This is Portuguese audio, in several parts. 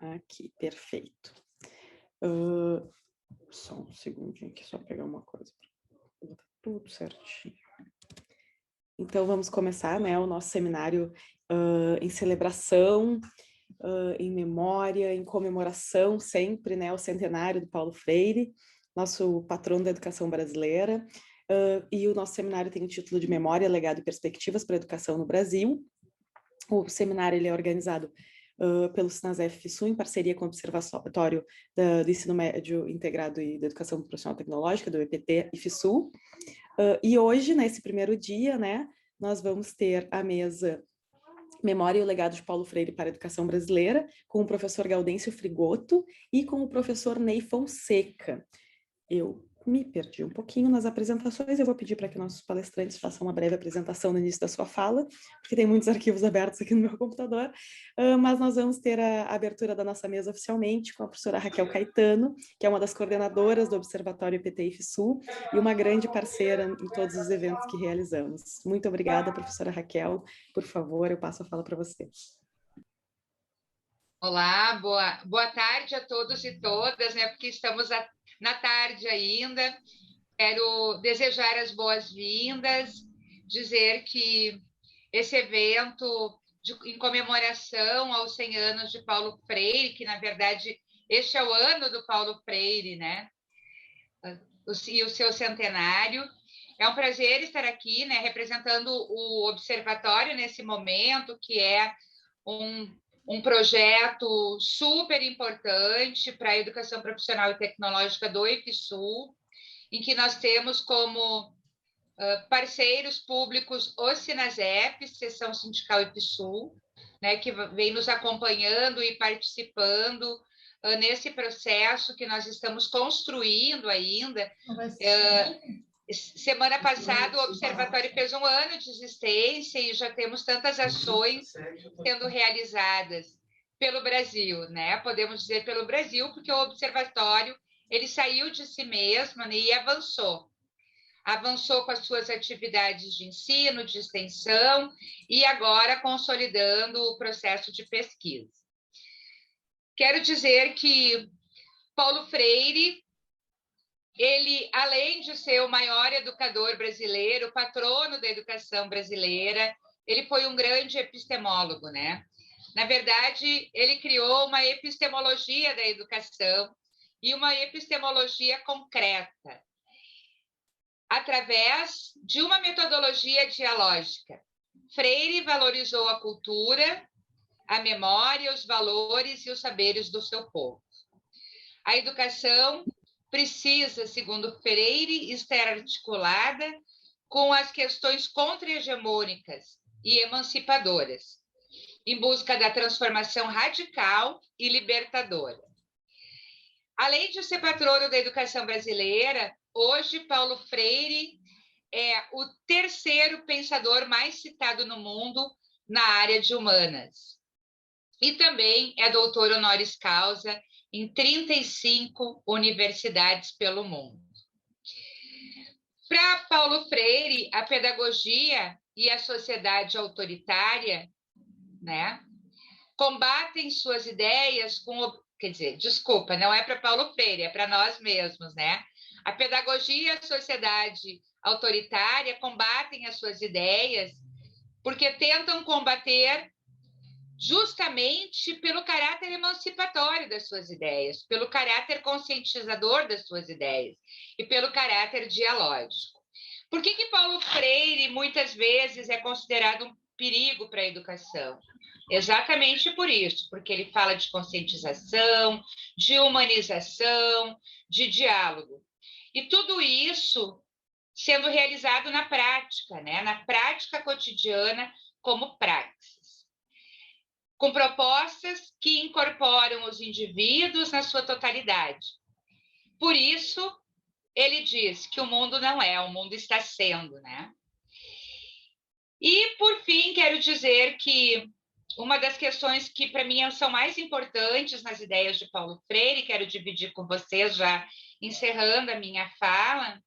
Aqui, perfeito. Só um segundinho aqui, só pegar uma coisa. Botar tudo certinho. Então, vamos começar, né, o nosso seminário em celebração, em memória, em comemoração sempre, né, ao centenário do Paulo Freire, nosso patrono da educação brasileira. E o nosso seminário tem o título de Memória, Legado e Perspectivas para a Educação no Brasil. O seminário ele é organizado pelo SINASEF-FISU, em parceria com o Observatório do Ensino Médio Integrado e da Educação Profissional Tecnológica, do EPT e FISU. E hoje, nesse primeiro dia, né, nós vamos ter a mesa Memória e o Legado de Paulo Freire para a Educação Brasileira, com o professor Gaudêncio Frigoto e com o professor Ney Fonseca. Eu me perdi um pouquinho nas apresentações, eu vou pedir para que nossos palestrantes façam uma breve apresentação no início da sua fala, porque tem muitos arquivos abertos aqui no meu computador, mas nós vamos ter a abertura da nossa mesa oficialmente com a professora Raquel Caetano, que é uma das coordenadoras do Observatório EPT e FISU e uma grande parceira em todos os eventos que realizamos. Muito obrigada, professora Raquel. Por favor, eu passo a fala para você. Olá, boa tarde a todos e todas, né? Porque estamos na tarde ainda. Quero desejar as boas-vindas, dizer que esse evento em comemoração aos 100 anos de Paulo Freire, que, na verdade, este é o ano do Paulo Freire, né? E o seu centenário. É um prazer estar aqui, né, representando o Observatório nesse momento, que é um projeto super importante para a educação profissional e tecnológica do IFSU, em que nós temos como parceiros públicos o SINASEP, Seção Sindical IFSU, né, que vem nos acompanhando e participando nesse processo que nós estamos construindo ainda. Semana passada, o Observatório fez 1 ano de existência e já temos tantas ações sendo realizadas pelo Brasil, né? Podemos dizer pelo Brasil, porque o Observatório ele saiu de si mesmo, né, e avançou com as suas atividades de ensino, de extensão e agora consolidando o processo de pesquisa. Quero dizer que Paulo Freire, ele, além de ser o maior educador brasileiro, patrono da educação brasileira, ele foi um grande epistemólogo, né? Na verdade, ele criou uma epistemologia da educação e uma epistemologia concreta, através de uma metodologia dialógica. Freire valorizou a cultura, a memória, os valores e os saberes do seu povo. A educação precisa, segundo Freire, estar articulada com as questões contra-hegemônicas e emancipadoras, em busca da transformação radical e libertadora. Além de ser patrono da educação brasileira, hoje Paulo Freire é o 3º pensador mais citado no mundo na área de humanas. E também é doutor honoris causa em 35 universidades pelo mundo. Para Paulo Freire, a pedagogia e a sociedade autoritária, né, combatem suas ideias com... Quer dizer, desculpa, não é para Paulo Freire, é para nós mesmos, né? A pedagogia e a sociedade autoritária combatem as suas ideias porque tentam combater justamente pelo caráter emancipatório das suas ideias, pelo caráter conscientizador das suas ideias e pelo caráter dialógico. Por que Paulo Freire muitas vezes é considerado um perigo para a educação? Exatamente por isso, porque ele fala de conscientização, de humanização, de diálogo. E tudo isso sendo realizado na prática, né? Na prática cotidiana como praxis, com propostas que incorporam os indivíduos na sua totalidade. Por isso, ele diz que o mundo não é, o mundo está sendo, né? E, por fim, quero dizer que uma das questões que, para mim, são mais importantes nas ideias de Paulo Freire, quero dividir com vocês, já encerrando a minha fala,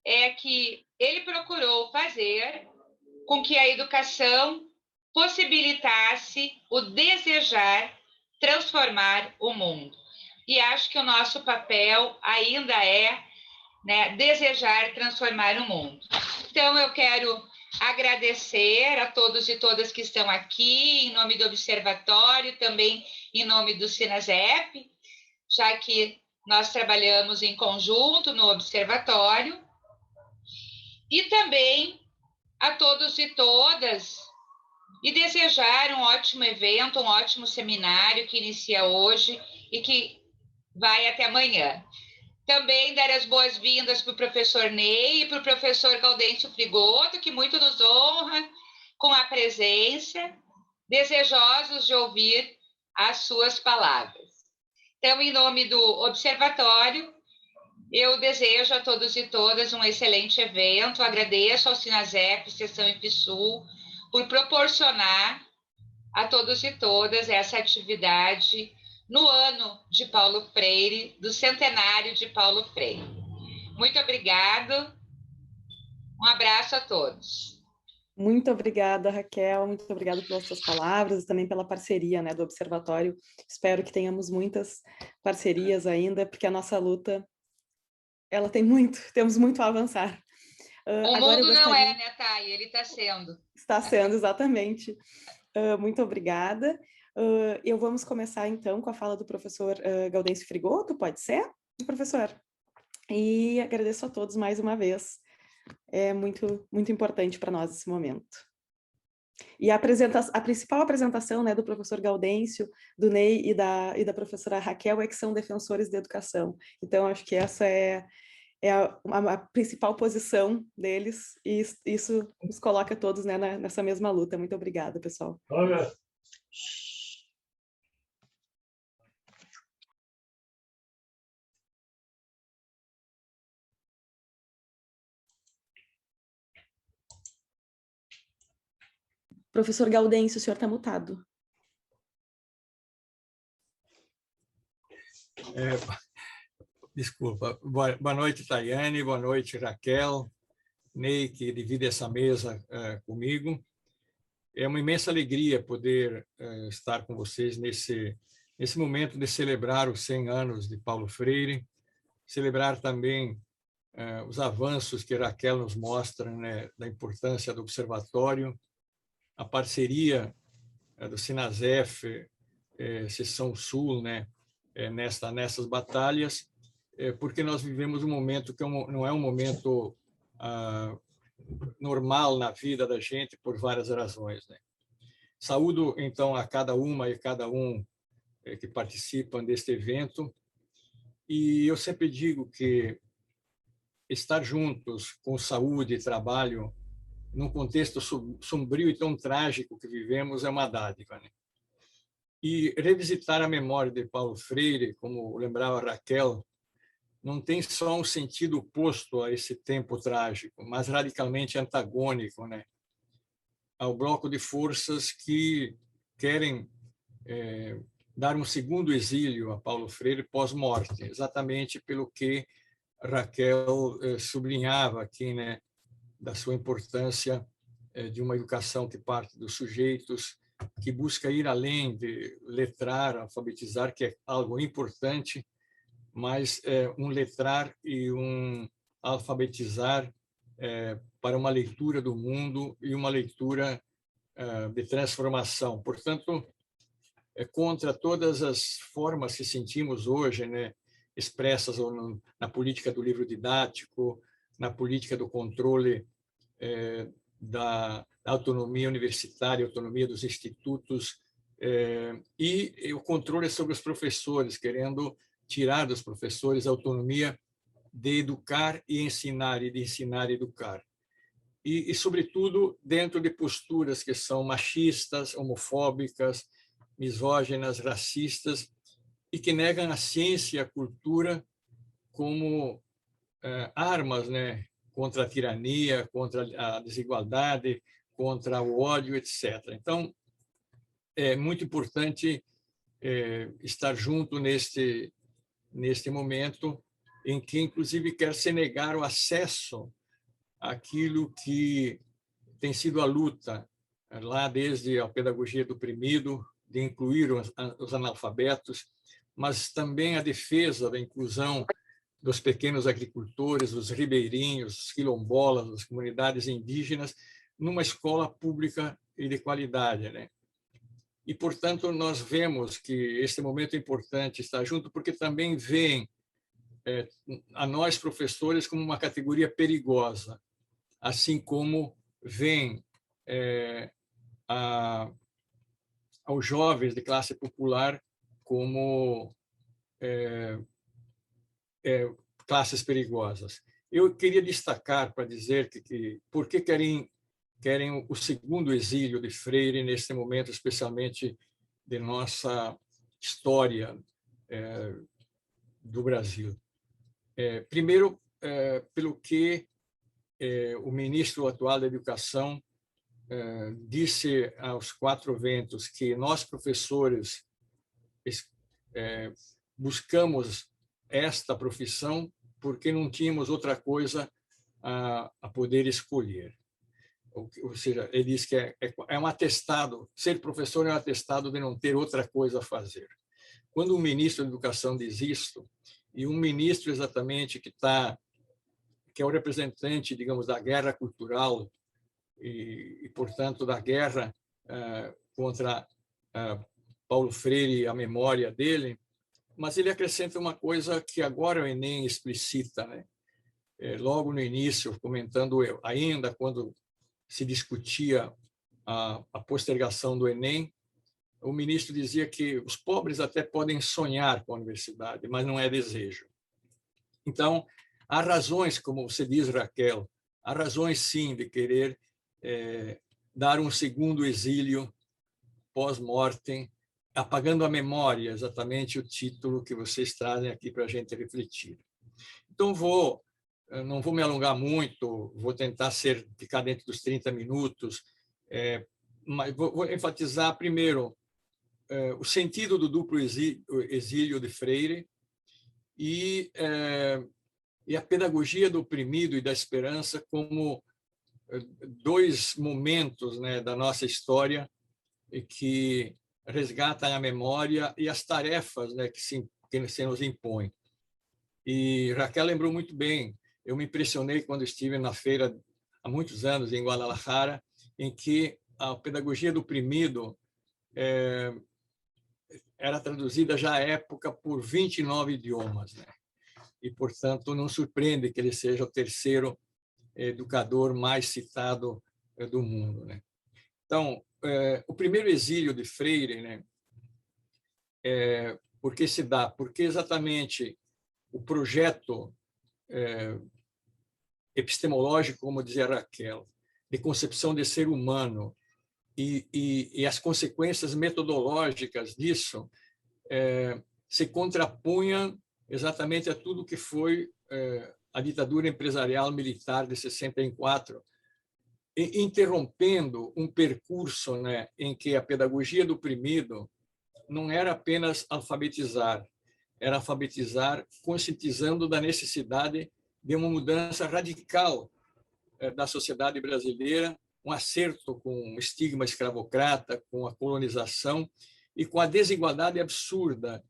é que ele procurou fazer com que a educação possibilitasse o desejar transformar o mundo. E acho que o nosso papel ainda é, né, desejar transformar o mundo. Então, eu quero agradecer a todos e todas que estão aqui, em nome do Observatório, também em nome do Sinasep, já que nós trabalhamos em conjunto no Observatório, e também a todos e todas, e desejar um ótimo evento, um ótimo seminário que inicia hoje e que vai até amanhã. Também dar as boas-vindas para o professor Ney e para o professor Gaudêncio Frigoto, que muito nos honra com a presença, desejosos de ouvir as suas palavras. Então, em nome do Observatório, eu desejo a todos e todas um excelente evento. Agradeço ao Sinasep, Seção IPSul, por proporcionar a todos e todas essa atividade no ano de Paulo Freire, do centenário de Paulo Freire. Muito obrigado. Um abraço a todos. Muito obrigada, Raquel. Muito obrigada pelas suas palavras e também pela parceria, né, do Observatório. Espero que tenhamos muitas parcerias ainda, porque a nossa luta, ela temos muito a avançar. O Agora mundo não é, né, Thay? Ele está sendo. Está sendo, exatamente. Muito obrigada. Vamos começar, então, com a fala do professor Gaudêncio Frigoto, pode ser, professor? E agradeço a todos mais uma vez. É muito, muito importante para nós esse momento. E a principal apresentação, né, do professor Gaudêncio, do Ney e da professora Raquel é que são defensores da educação. Então, acho que essa é a principal posição deles, e isso nos coloca todos, né, nessa mesma luta. Muito obrigada, pessoal. Olha. Professor Gaudêncio, o senhor está mutado. Desculpa. Boa noite, Tayane. Boa noite, Raquel. Ney, que divide essa mesa comigo. É uma imensa alegria poder estar com vocês nesse momento de celebrar os 100 anos de Paulo Freire, celebrar também os avanços que Raquel nos mostra, né, da importância do observatório, a parceria do Sinasef, Seção Sul, né, nessas batalhas, porque nós vivemos um momento que não é um momento normal na vida da gente por várias razões, né? Saúdo, então, a cada uma e cada um que participam deste evento, e eu sempre digo que estar juntos com saúde e trabalho num contexto sombrio e tão trágico que vivemos é uma dádiva, né? E revisitar a memória de Paulo Freire, como lembrava Raquel, não tem só um sentido oposto a esse tempo trágico, mas radicalmente antagônico, né, ao bloco de forças que querem dar um segundo exílio a Paulo Freire pós-morte, exatamente pelo que Raquel sublinhava aqui, né, da sua importância de uma educação que parte dos sujeitos, que busca ir além de letrar, alfabetizar, que é algo importante, mas um letrar e um alfabetizar para uma leitura do mundo e uma leitura de transformação. Portanto, contra todas as formas que sentimos hoje, né, expressas na política do livro didático, na política do controle da autonomia universitária, autonomia dos institutos, e o controle sobre os professores, querendo tirar dos professores a autonomia de educar e ensinar, e de ensinar e educar. E, sobretudo, dentro de posturas que são machistas, homofóbicas, misóginas, racistas, e que negam a ciência e a cultura como armas, né, contra a tirania, contra a desigualdade, contra o ódio, etc. Então, é muito importante estar junto neste momento em que, inclusive, quer se negar o acesso àquilo que tem sido a luta lá desde a pedagogia do oprimido, de incluir os analfabetos, mas também a defesa da inclusão dos pequenos agricultores, dos ribeirinhos, dos quilombolas, das comunidades indígenas, numa escola pública e de qualidade, né? E, portanto, nós vemos que este momento é importante estar junto, porque também veem a nós, professores, como uma categoria perigosa, assim como veem aos jovens de classe popular como classes perigosas. Eu queria destacar para dizer que por que querem o segundo exílio de Freire nesse momento, especialmente de nossa história do Brasil. Primeiro, pelo que o ministro atual da Educação disse aos quatro ventos que nós, professores, buscamos esta profissão porque não tínhamos outra coisa a poder escolher. Ou seja, ele diz que é um atestado, ser professor é um atestado de não ter outra coisa a fazer. Quando um ministro da Educação diz isto, e um ministro exatamente que é o representante, digamos, da guerra cultural e portanto, da guerra contra Paulo Freire e a memória dele, mas ele acrescenta uma coisa que agora o Enem explicita, né? Logo no início, comentando ainda quando se discutia a postergação do Enem, o ministro dizia que os pobres até podem sonhar com a universidade, mas não é desejo. Então, há razões, como você diz, Raquel, há razões, sim, de querer dar um segundo exílio pós-mortem, apagando a memória, exatamente o título que vocês trazem aqui para a gente refletir. Então, não vou me alongar muito, vou tentar ficar dentro dos 30 minutos, mas vou enfatizar primeiro o sentido do duplo exílio de Freire e a pedagogia do oprimido e da esperança como dois momentos, né, da nossa história que resgatam a memória e as tarefas, né, que se nos impõem. E Raquel lembrou muito bem, eu me impressionei quando estive na feira há muitos anos em Guadalajara, em que a pedagogia do oprimido era traduzida já à época por 29 idiomas, né? E, portanto, não surpreende que ele seja o terceiro educador mais citado do mundo, né? Então, o primeiro exílio de Freire, né, por que se dá? Porque exatamente o projeto epistemológico, como dizia Raquel, de concepção de ser humano e as consequências metodológicas disso se contrapunham exatamente a tudo que foi a ditadura empresarial militar de 64, interrompendo um percurso, né, em que a pedagogia do oprimido não era apenas alfabetizar, era alfabetizar conscientizando da necessidade de uma mudança radical da sociedade brasileira, um acerto com o estigma escravocrata, com a colonização e com a desigualdade absurda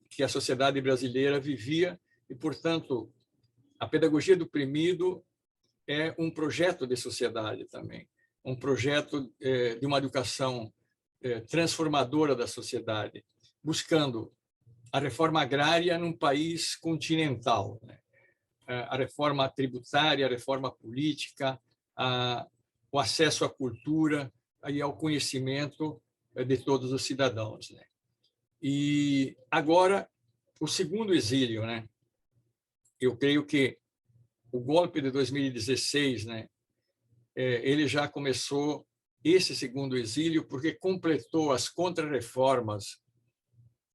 que a sociedade brasileira vivia. E, portanto, a pedagogia do oprimido é um projeto de sociedade também, um projeto de uma educação transformadora da sociedade, buscando a reforma agrária num país continental, né? A reforma tributária, a reforma política, o acesso à cultura e ao conhecimento de todos os cidadãos, né? E agora, o segundo exílio, né? Eu creio que o golpe de 2016, né, ele já começou esse segundo exílio porque completou as contrarreformas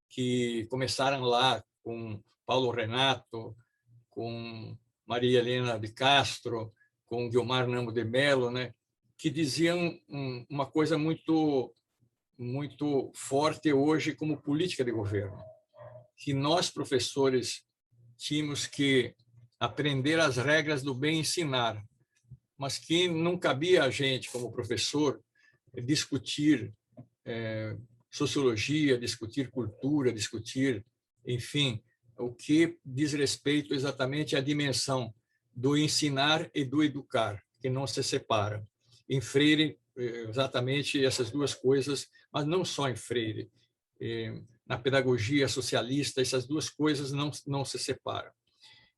que começaram lá com Paulo Renato, com Maria Helena de Castro, com Guilmar Namo de Mello, né, que diziam uma coisa muito forte hoje como política de governo, que nós, professores, tínhamos que aprender as regras do bem ensinar, mas que não cabia a gente, como professor, discutir sociologia, discutir cultura, discutir, enfim, o que diz respeito exatamente à dimensão do ensinar e do educar, que não se separa. Em Freire, exatamente essas duas coisas, mas não só em Freire. Na pedagogia socialista, essas duas coisas não se separam.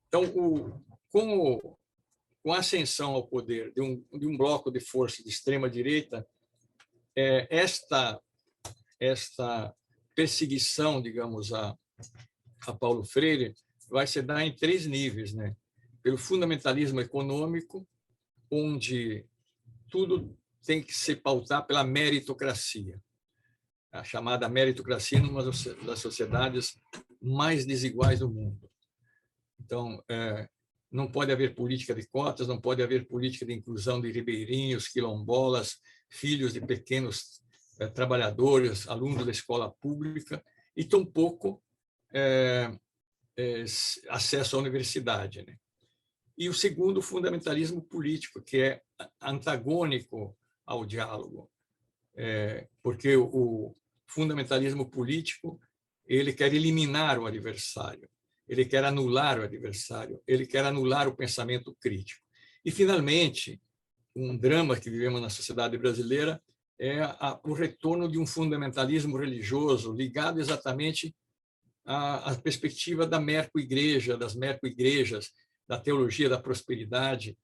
Então, com a ascensão ao poder de um bloco de força de extrema-direita, esta perseguição, digamos, a Paulo Freire vai se dar em 3 níveis, né? Pelo fundamentalismo econômico, onde tudo tem que se pautar pela meritocracia, a chamada meritocracia numa das sociedades mais desiguais do mundo. Então, não pode haver política de cotas, não pode haver política de inclusão de ribeirinhos, quilombolas, filhos de pequenos trabalhadores, alunos da escola pública, e tampouco acesso à universidade, né? E o segundo, o fundamentalismo político, que é antagônico ao diálogo, porque o fundamentalismo político ele quer eliminar o adversário, ele quer anular o adversário, ele quer anular o pensamento crítico. E, finalmente, um drama que vivemos na sociedade brasileira é o retorno de um fundamentalismo religioso ligado exatamente à perspectiva da merco-igreja, das merco-igrejas, da teologia da prosperidade,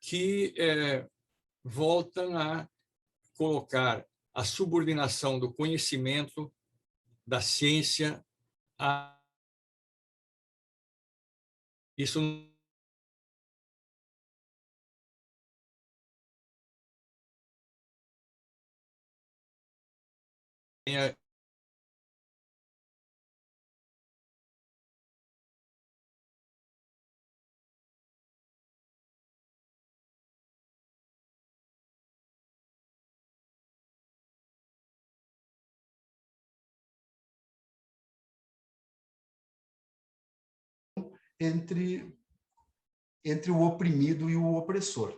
que voltam a colocar a subordinação do conhecimento, da ciência, isso entre o oprimido e o opressor.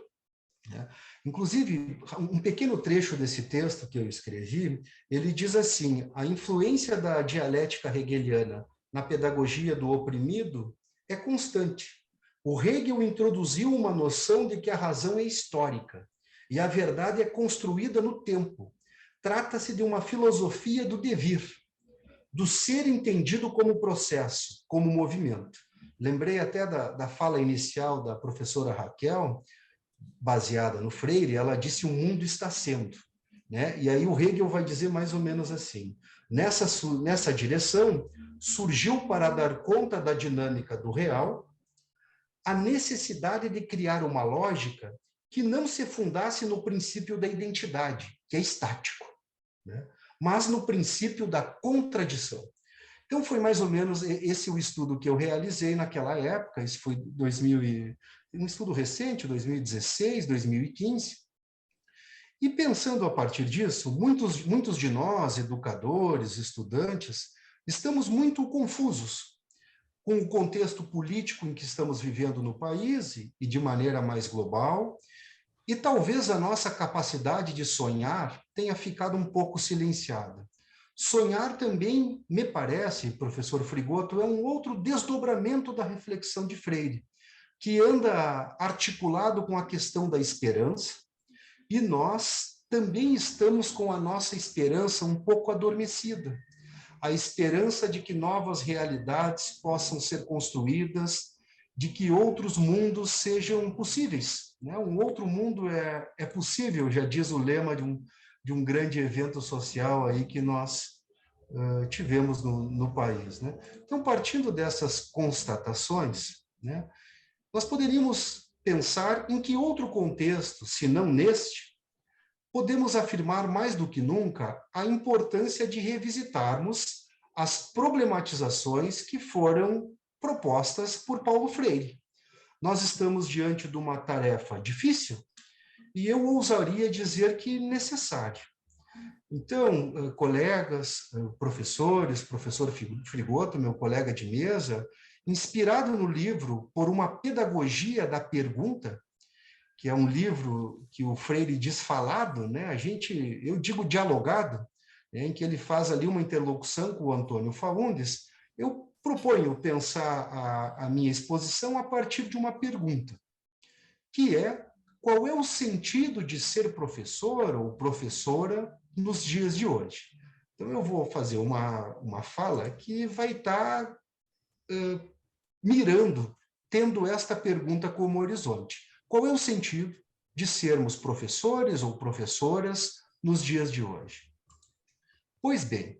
Inclusive, um pequeno trecho desse texto que eu escrevi, ele diz assim: a influência da dialética hegeliana na pedagogia do oprimido é constante. O Hegel introduziu uma noção de que a razão é histórica e a verdade é construída no tempo. Trata-se de uma filosofia do devir, do ser entendido como processo, como movimento. Lembrei até da fala inicial da professora Raquel, baseada no Freire, ela disse: o mundo está sendo. Né? E aí o Hegel vai dizer mais ou menos assim: nessa direção, surgiu para dar conta da dinâmica do real a necessidade de criar uma lógica que não se fundasse no princípio da identidade, que é estático, né? Mas no princípio da contradição. Então, foi mais ou menos esse o estudo que eu realizei naquela época. Isso foi um estudo recente, 2016, 2015. E pensando a partir disso, muitos de nós, educadores, estudantes, estamos muito confusos com o contexto político em que estamos vivendo no país e de maneira mais global, e talvez a nossa capacidade de sonhar tenha ficado um pouco silenciada. Sonhar também, me parece, professor Frigoto, é um outro desdobramento da reflexão de Freire, que anda articulado com a questão da esperança, e nós também estamos com a nossa esperança um pouco adormecida. A esperança de que novas realidades possam ser construídas, de que outros mundos sejam possíveis. Né? Um outro mundo é possível, já diz o lema de um grande evento social aí que nós tivemos no país. Né? Então, partindo dessas constatações, né, nós poderíamos pensar em que outro contexto, se não neste, podemos afirmar mais do que nunca a importância de revisitarmos as problematizações que foram propostas por Paulo Freire. Nós estamos diante de uma tarefa difícil e eu ousaria dizer que necessária. Então, colegas, professores, professor Frigoto, meu colega de mesa, inspirado no livro Por uma Pedagogia da Pergunta, que é um livro que o Freire diz falado, né? Eu digo dialogado, né? Em que ele faz ali uma interlocução com o Antônio Faundes. Eu proponho pensar a minha exposição a partir de uma pergunta, que é: qual é o sentido de ser professor ou professora nos dias de hoje? Então, eu vou fazer uma fala que vai estar mirando, tendo esta pergunta como horizonte. Qual é o sentido de sermos professores ou professoras nos dias de hoje? Pois bem,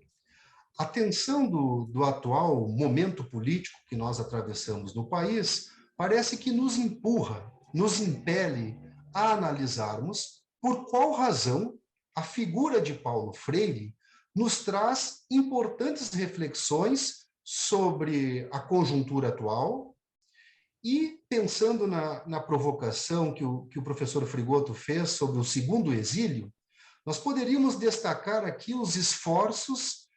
a tensão do atual momento político que nós atravessamos no país parece que nos empurra, nos impele a analisarmos por qual razão a figura de Paulo Freire nos traz importantes reflexões sobre a conjuntura atual. E pensando na provocação que o professor Frigoto fez sobre o segundo exílio, nós poderíamos destacar aqui os esforços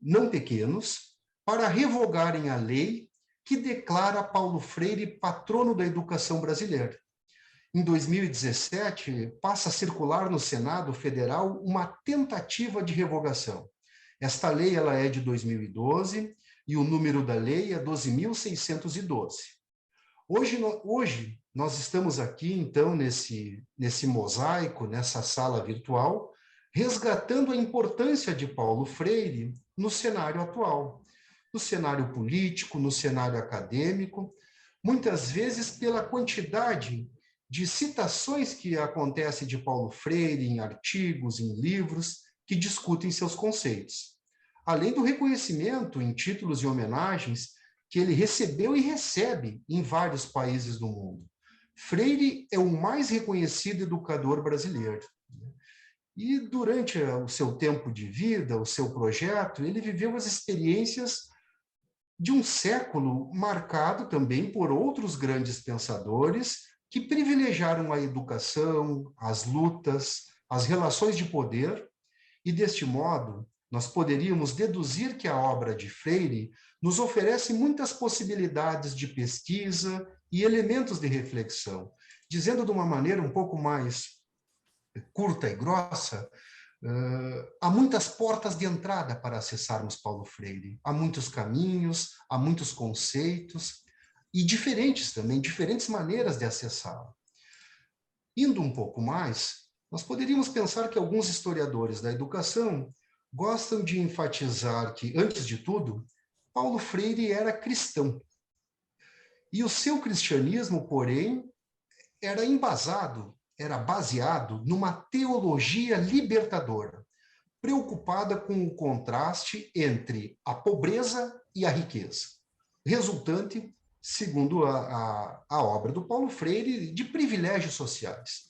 não pequenos para revogarem a lei que declara Paulo Freire patrono da educação brasileira. Em 2017, passa a circular no Senado Federal uma tentativa de revogação. Esta lei ela é de 2012 e o número da lei é 12.612. Hoje nós estamos aqui, então, nesse mosaico, nessa sala virtual, resgatando a importância de Paulo Freire no cenário atual, no cenário político, no cenário acadêmico, muitas vezes pela quantidade de citações que acontecem de Paulo Freire em artigos, em livros, que discutem seus conceitos. Além do reconhecimento em títulos e homenagens que ele recebeu e recebe em vários países do mundo. Freire é o mais reconhecido educador brasileiro. E durante o seu tempo de vida, o seu projeto, ele viveu as experiências de um século marcado também por outros grandes pensadores que privilegiaram a educação, as lutas, as relações de poder, e deste modo nós poderíamos deduzir que a obra de Freire nos oferece muitas possibilidades de pesquisa e elementos de reflexão. Dizendo de uma maneira um pouco mais curta e grossa, há muitas portas de entrada para acessarmos Paulo Freire. Há muitos caminhos, há muitos conceitos, e diferentes maneiras de acessá-lo. Indo um pouco mais, nós poderíamos pensar que alguns historiadores da educação gostam de enfatizar que, antes de tudo, Paulo Freire era cristão. E o seu cristianismo, porém, era baseado numa teologia libertadora, preocupada com o contraste entre a pobreza e a riqueza, resultante, segundo a obra do Paulo Freire, de privilégios sociais.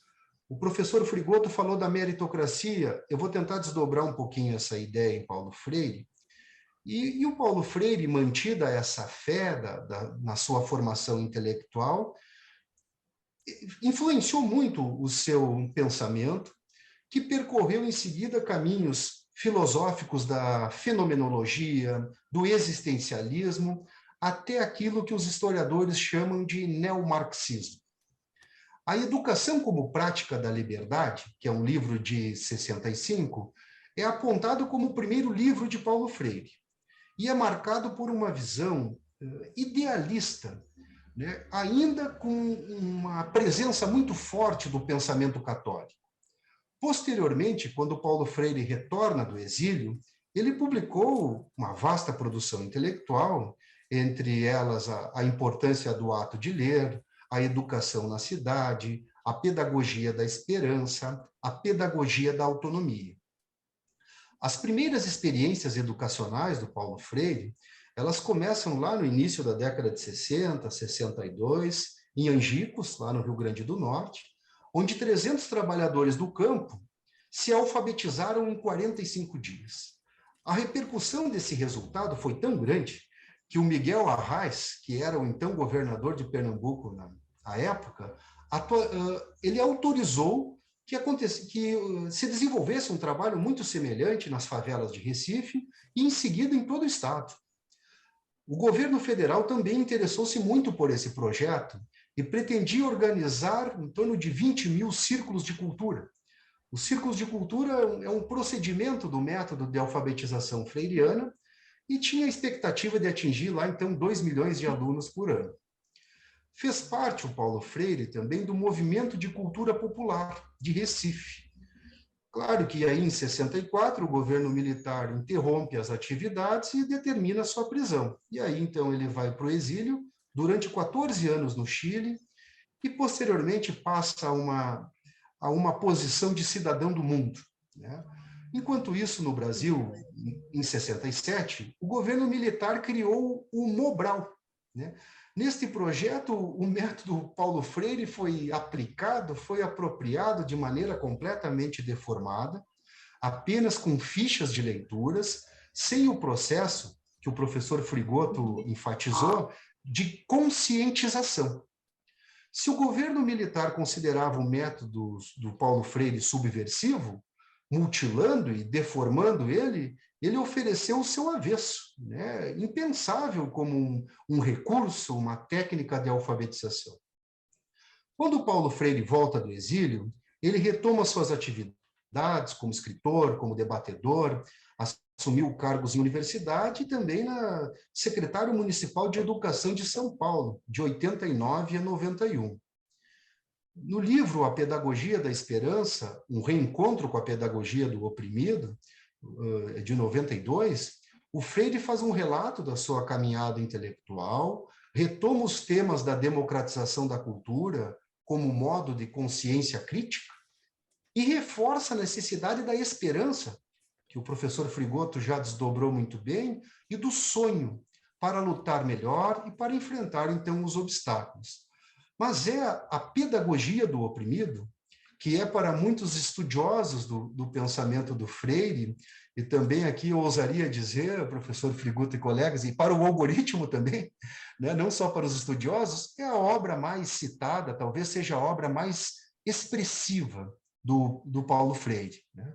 O professor Frigoto falou da meritocracia, eu vou tentar desdobrar um pouquinho essa ideia em Paulo Freire. E o Paulo Freire, mantida essa fé na sua formação intelectual, influenciou muito o seu pensamento, que percorreu em seguida caminhos filosóficos da fenomenologia, do existencialismo, até aquilo que os historiadores chamam de neomarxismo. A Educação como Prática da Liberdade, que é um livro de 65, é apontado como o primeiro livro de Paulo Freire e é marcado por uma visão idealista, né, ainda com uma presença muito forte do pensamento católico. Posteriormente, quando Paulo Freire retorna do exílio, ele publicou uma vasta produção intelectual, entre elas a importância do ato de ler, a educação na cidade, a pedagogia da esperança, a pedagogia da autonomia. As primeiras experiências educacionais do Paulo Freire, elas começam lá no início da década de 60, 62, em Angicos, lá no Rio Grande do Norte, onde 300 trabalhadores do campo se alfabetizaram em 45 dias. A repercussão desse resultado foi tão grande que o Miguel Arraes, que era o então governador de Pernambuco na época, ele autorizou que se desenvolvesse um trabalho muito semelhante nas favelas de Recife e, em seguida, em todo o estado. O governo federal também interessou-se muito por esse projeto e pretendia organizar em torno de 20 mil círculos de cultura. Os círculos de cultura é um procedimento do método de alfabetização freiriana e tinha a expectativa de atingir lá, então, 2 milhões de alunos por ano. Fez parte o Paulo Freire também do movimento de cultura popular de Recife. Claro que aí, em 64, o governo militar interrompe as atividades e determina sua prisão. E aí, então, ele vai para o exílio durante 14 anos no Chile e, posteriormente, passa a uma posição de cidadão do mundo, né? Enquanto isso, no Brasil, em 67, o governo militar criou o Mobral, né? Neste projeto, o método Paulo Freire foi aplicado, foi apropriado de maneira completamente deformada, apenas com fichas de leituras, sem o processo que o professor Frigoto enfatizou, de conscientização. Se o governo militar considerava o método do Paulo Freire subversivo, mutilando e deformando ele ofereceu o seu avesso, né? Impensável como um recurso, uma técnica de alfabetização. Quando o Paulo Freire volta do exílio, ele retoma suas atividades como escritor, como debatedor, assumiu cargos em universidade e também na secretário municipal de Educação de São Paulo, de 89 a 91. No livro A Pedagogia da Esperança, um reencontro com a pedagogia do oprimido, de 92, o Freire faz um relato da sua caminhada intelectual, retoma os temas da democratização da cultura como modo de consciência crítica e reforça a necessidade da esperança, que o professor Frigoto já desdobrou muito bem, e do sonho para lutar melhor e para enfrentar, então, os obstáculos. Mas é a pedagogia do oprimido, que é para muitos estudiosos do pensamento do Freire, e também aqui eu ousaria dizer, professor Frigoto e colegas, e para o algoritmo também, né, não só para os estudiosos, é a obra mais citada, talvez seja a obra mais expressiva do Paulo Freire, né?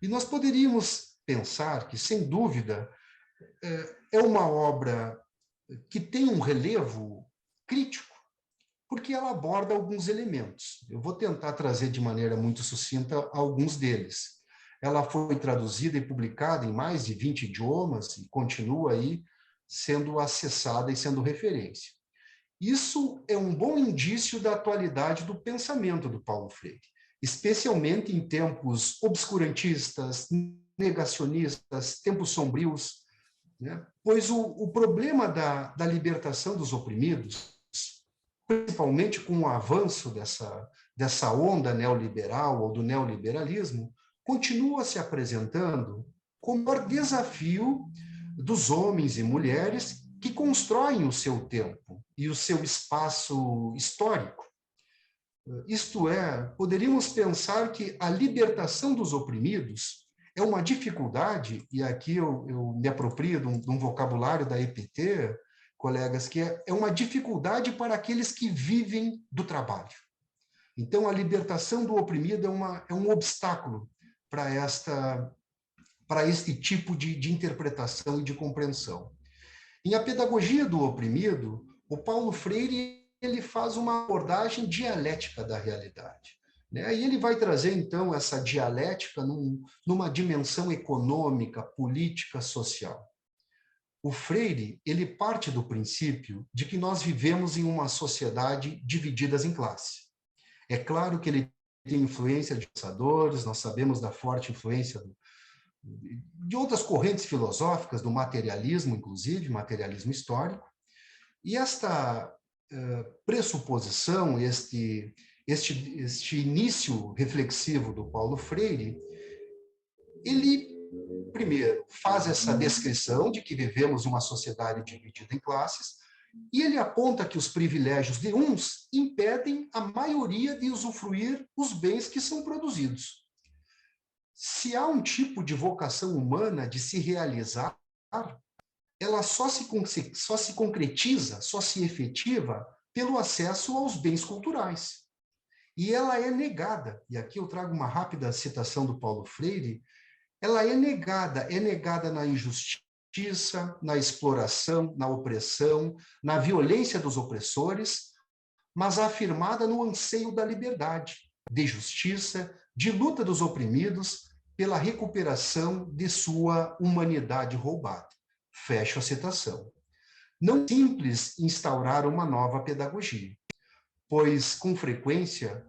E nós poderíamos pensar que, sem dúvida, é uma obra que tem um relevo crítico, porque ela aborda alguns elementos. Eu vou tentar trazer de maneira muito sucinta alguns deles. Ela foi traduzida e publicada em mais de 20 idiomas e continua aí sendo acessada e sendo referência. Isso é um bom indício da atualidade do pensamento do Paulo Freire, especialmente em tempos obscurantistas, negacionistas, tempos sombrios, né? Pois o problema da libertação dos oprimidos, principalmente com o avanço dessa onda neoliberal ou do neoliberalismo, continua se apresentando como o maior desafio dos homens e mulheres que constroem o seu tempo e o seu espaço histórico. Isto é, poderíamos pensar que a libertação dos oprimidos é uma dificuldade, e aqui eu me aproprio de um vocabulário da EPT, colegas, que é uma dificuldade para aqueles que vivem do trabalho. Então, a libertação do oprimido é um obstáculo para este tipo de interpretação e de compreensão. Em A Pedagogia do Oprimido, o Paulo Freire ele faz uma abordagem dialética da realidade, né? E ele vai trazer, então, essa dialética numa dimensão econômica, política, social. O Freire, ele parte do princípio de que nós vivemos em uma sociedade dividida em classes. É claro que ele tem influência de pensadores, nós sabemos da forte influência de outras correntes filosóficas, do materialismo, inclusive, materialismo histórico, e esta pressuposição, este início reflexivo do Paulo Freire, ele primeiro, faz essa descrição de que vivemos uma sociedade dividida em classes, e ele aponta que os privilégios de uns impedem a maioria de usufruir os bens que são produzidos. Se há um tipo de vocação humana de se realizar, ela só se concretiza, só se efetiva pelo acesso aos bens culturais. E ela é negada, e aqui eu trago uma rápida citação do Paulo Freire, ela é negada na injustiça, na exploração, na opressão, na violência dos opressores, mas afirmada no anseio da liberdade, de justiça, de luta dos oprimidos pela recuperação de sua humanidade roubada. Fecho a citação. Não é simples instaurar uma nova pedagogia, pois, com frequência,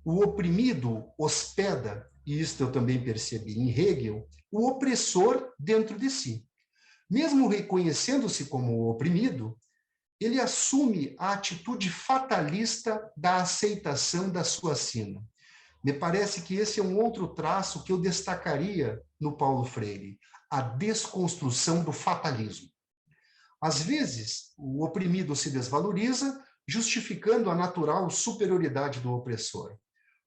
o oprimido hospeda, e isto eu também percebi em Hegel, o opressor dentro de si. Mesmo reconhecendo-se como oprimido, ele assume a atitude fatalista da aceitação da sua sina. Me parece que esse é um outro traço que eu destacaria no Paulo Freire, a desconstrução do fatalismo. Às vezes, o oprimido se desvaloriza, justificando a natural superioridade do opressor.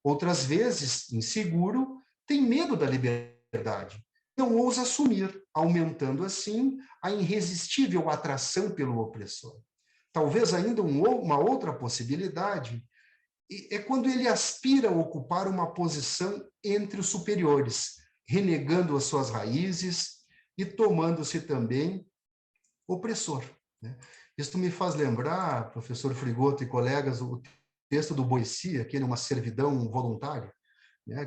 Outras vezes, inseguro, tem medo da liberdade, não ousa assumir, aumentando assim a irresistível atração pelo opressor. Talvez ainda uma outra possibilidade é quando ele aspira a ocupar uma posição entre os superiores, renegando as suas raízes e tomando-se também opressor. Isto me faz lembrar, professor Frigoto e colegas, o texto do Boici, aquele Uma Servidão Voluntária,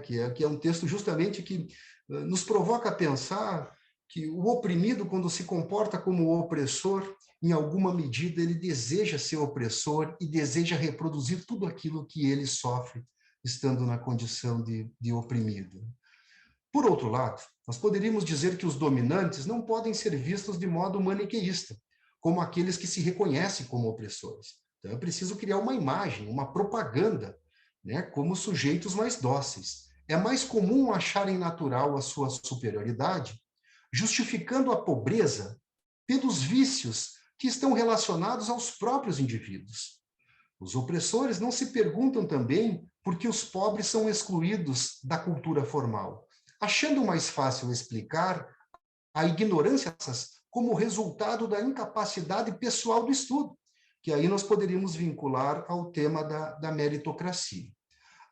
que é um texto justamente que nos provoca a pensar que o oprimido, quando se comporta como opressor, em alguma medida ele deseja ser opressor e deseja reproduzir tudo aquilo que ele sofre, estando na condição de oprimido. Por outro lado, nós poderíamos dizer que os dominantes não podem ser vistos de modo maniqueísta, como aqueles que se reconhecem como opressores. Então, é preciso criar uma imagem, uma propaganda, como sujeitos mais dóceis. É mais comum acharem natural a sua superioridade, justificando a pobreza pelos vícios que estão relacionados aos próprios indivíduos. Os opressores não se perguntam também por que os pobres são excluídos da cultura formal, achando mais fácil explicar a ignorância como resultado da incapacidade pessoal do estudo, que aí nós poderíamos vincular ao tema da meritocracia.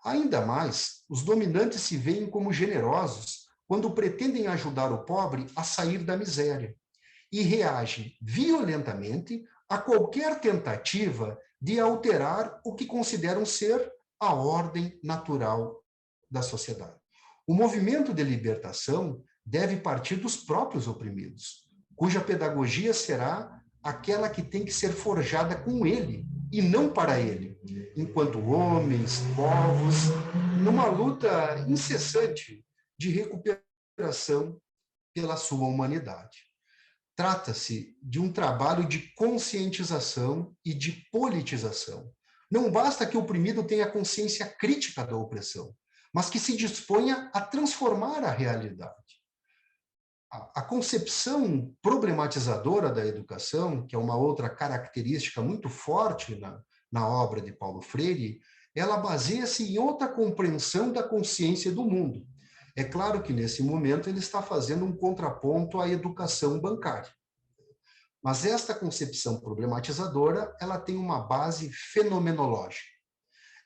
Ainda mais, os dominantes se veem como generosos quando pretendem ajudar o pobre a sair da miséria e reagem violentamente a qualquer tentativa de alterar o que consideram ser a ordem natural da sociedade. O movimento de libertação deve partir dos próprios oprimidos, cuja pedagogia será aquela que tem que ser forjada com ele e não para ele, enquanto homens, povos, numa luta incessante de recuperação pela sua humanidade. Trata-se de um trabalho de conscientização e de politização. Não basta que o oprimido tenha consciência crítica da opressão, mas que se disponha a transformar a realidade. A concepção problematizadora da educação, que é uma outra característica muito forte na obra de Paulo Freire, ela baseia-se em outra compreensão da consciência do mundo. É claro que, nesse momento, ele está fazendo um contraponto à educação bancária. Mas esta concepção problematizadora, ela tem uma base fenomenológica.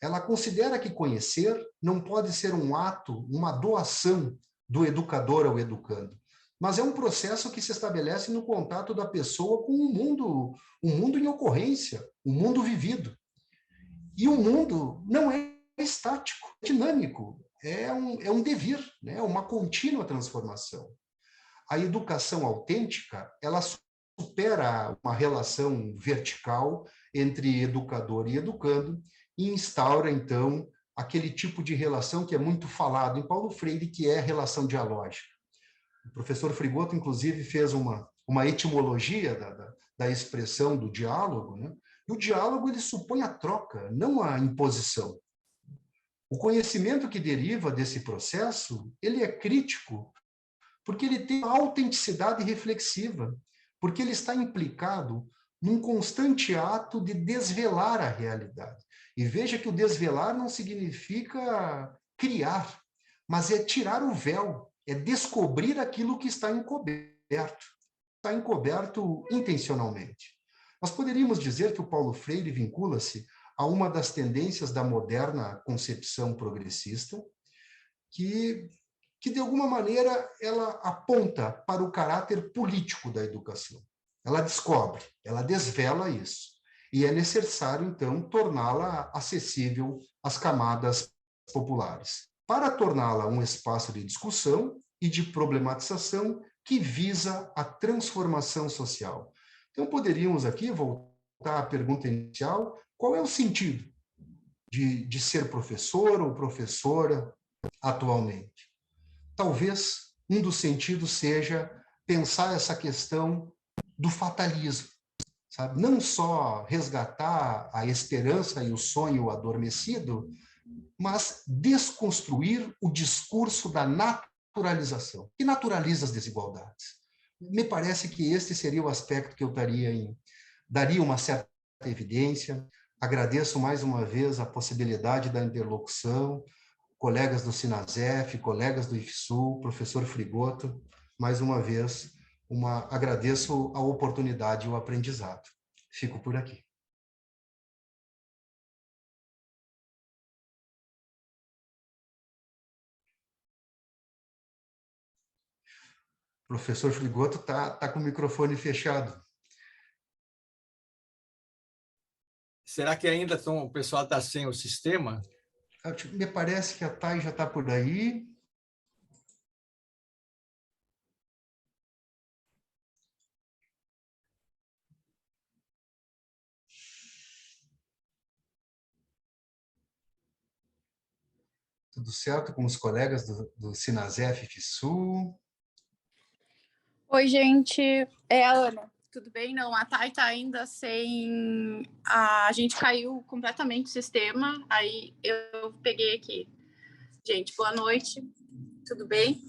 Ela considera que conhecer não pode ser um ato, uma doação do educador ao educando, mas é um processo que se estabelece no contato da pessoa com um mundo em ocorrência, um mundo vivido. E o mundo não é estático, é dinâmico, é um devir, uma contínua transformação. A educação autêntica, ela supera uma relação vertical entre educador e educando e instaura, então, aquele tipo de relação que é muito falado em Paulo Freire, que é a relação dialógica. O professor Frigoto, inclusive, fez uma etimologia da expressão do diálogo, E o diálogo, ele supõe a troca, não a imposição. O conhecimento que deriva desse processo, ele é crítico, porque ele tem uma autenticidade reflexiva, porque ele está implicado num constante ato de desvelar a realidade. E veja que o desvelar não significa criar, mas é tirar o véu, é descobrir aquilo que está encoberto intencionalmente. Nós poderíamos dizer que o Paulo Freire vincula-se a uma das tendências da moderna concepção progressista, que de alguma maneira ela aponta para o caráter político da educação. Ela descobre, ela desvela isso. e é necessário, então, torná-la acessível às camadas populares, para torná-la um espaço de discussão e de problematização que visa a transformação social. Então, poderíamos aqui voltar à pergunta inicial: qual é o sentido de ser professor ou professora atualmente? Talvez um dos sentidos seja pensar essa questão do fatalismo, sabe? Não só resgatar a esperança e o sonho adormecido, mas desconstruir o discurso da naturalização, que naturaliza as desigualdades. Me parece que este seria o aspecto que eu daria uma certa evidência. Agradeço mais uma vez a possibilidade da interlocução, colegas do Sinasef, colegas do IFSU, professor Frigoto, mais uma vez, agradeço a oportunidade e o aprendizado. Fico por aqui. O professor Frigoto tá com o microfone fechado. Será que ainda o pessoal está sem o sistema? Me parece que a Thay já está por aí. Tudo certo com os colegas do Sinasef FSU? Oi, gente. É a Ana. Tudo bem? Não, a Thay tá ainda sem... A gente caiu completamente o sistema, aí eu peguei aqui. Gente, boa noite. Tudo bem?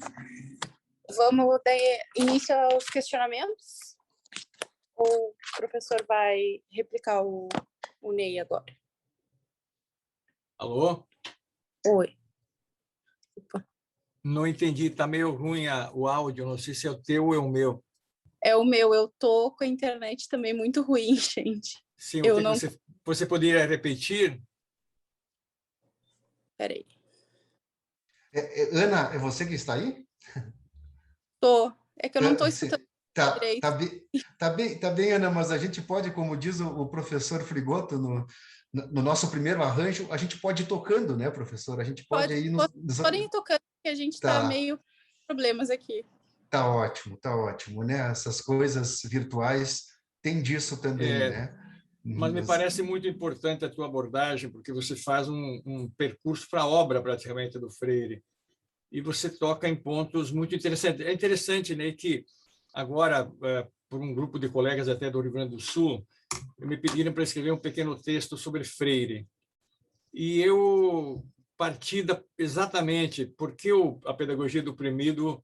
Vamos dar início aos questionamentos? Ou o professor vai replicar o Ney agora? Alô? Oi. Opa. Não entendi, está meio ruim o áudio, não sei se é o teu ou é o meu. É o meu, eu tô com a internet também muito ruim, gente. Sim, eu não... você poderia repetir? Peraí. Ana, é você que está aí? Tô. É que eu não estou escutando direito. Tá bem, Ana, mas a gente pode, como diz o professor Frigoto, no nosso primeiro arranjo, a gente pode ir tocando, né, professor? A gente pode ir... Podem ir tocando, porque a gente está meio problemas aqui. Tá ótimo, né? Essas coisas virtuais têm disso também, né? Mas me parece muito importante a tua abordagem, porque você faz um percurso para a obra, praticamente, do Freire, e você toca em pontos muito interessantes. É interessante, né, que agora, por um grupo de colegas até do Rio Grande do Sul, me pediram para escrever um pequeno texto sobre Freire. E eu parti exatamente porque a pedagogia do oprimido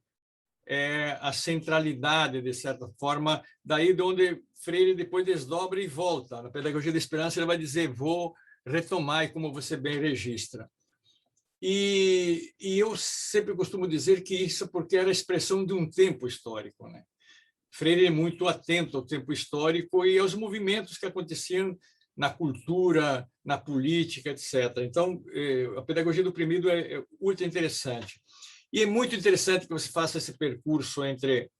é a centralidade, de certa forma, daí de onde Freire depois desdobra e volta. Na Pedagogia da Esperança, ele vai dizer: vou retomar, e como você bem registra. E eu sempre costumo dizer que isso porque era a expressão de um tempo histórico, né? Freire é muito atento ao tempo histórico e aos movimentos que aconteciam na cultura, na política, etc. Então, a pedagogia do oprimido é ultra interessante. E é muito interessante que você faça esse percurso entre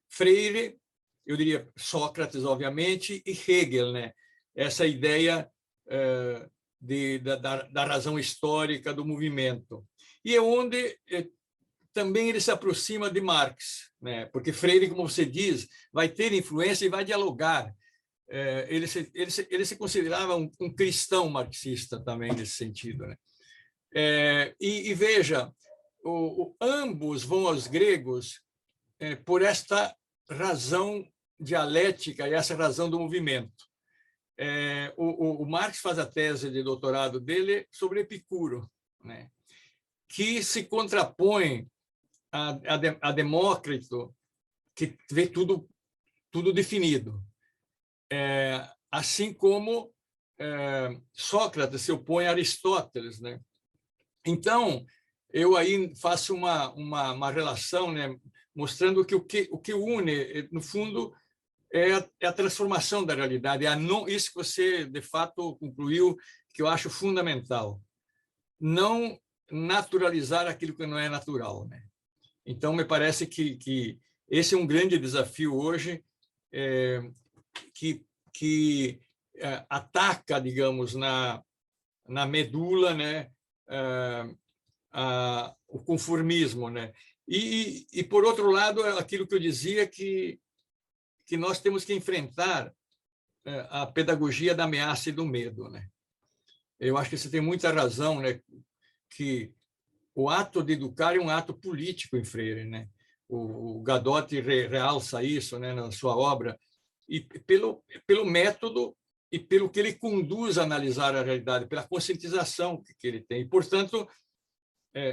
Freire, eu diria Sócrates, obviamente, e Hegel, né? Essa ideia da razão histórica do movimento. E é onde também ele se aproxima de Marx, né? Porque Freire, como você diz, vai ter influência e vai dialogar. Ele se considerava um cristão marxista também, nesse sentido, né? E veja, ambos vão aos gregos por esta razão dialética e essa razão do movimento. O Marx faz a tese de doutorado dele sobre Epicuro, né, que se contrapõe a Demócrito, que vê tudo definido. Assim como Sócrates se opõe a Aristóteles, né? Então, eu aí faço uma relação, né, mostrando que o que une, no fundo, é a transformação da realidade. Isso que você, de fato, concluiu, que eu acho fundamental. Não naturalizar aquilo que não é natural, né? Então, me parece que esse é um grande desafio hoje, que que ataca, digamos, na medula, né, o conformismo, né? E, por outro lado, aquilo que eu dizia, que nós temos que enfrentar a pedagogia da ameaça e do medo, né? Eu acho que você tem muita razão, né? Que o ato de educar é um ato político em Freire, né? O Gadotti realça isso, né, na sua obra, e pelo método e pelo que ele conduz a analisar a realidade, pela conscientização que ele tem. E, portanto,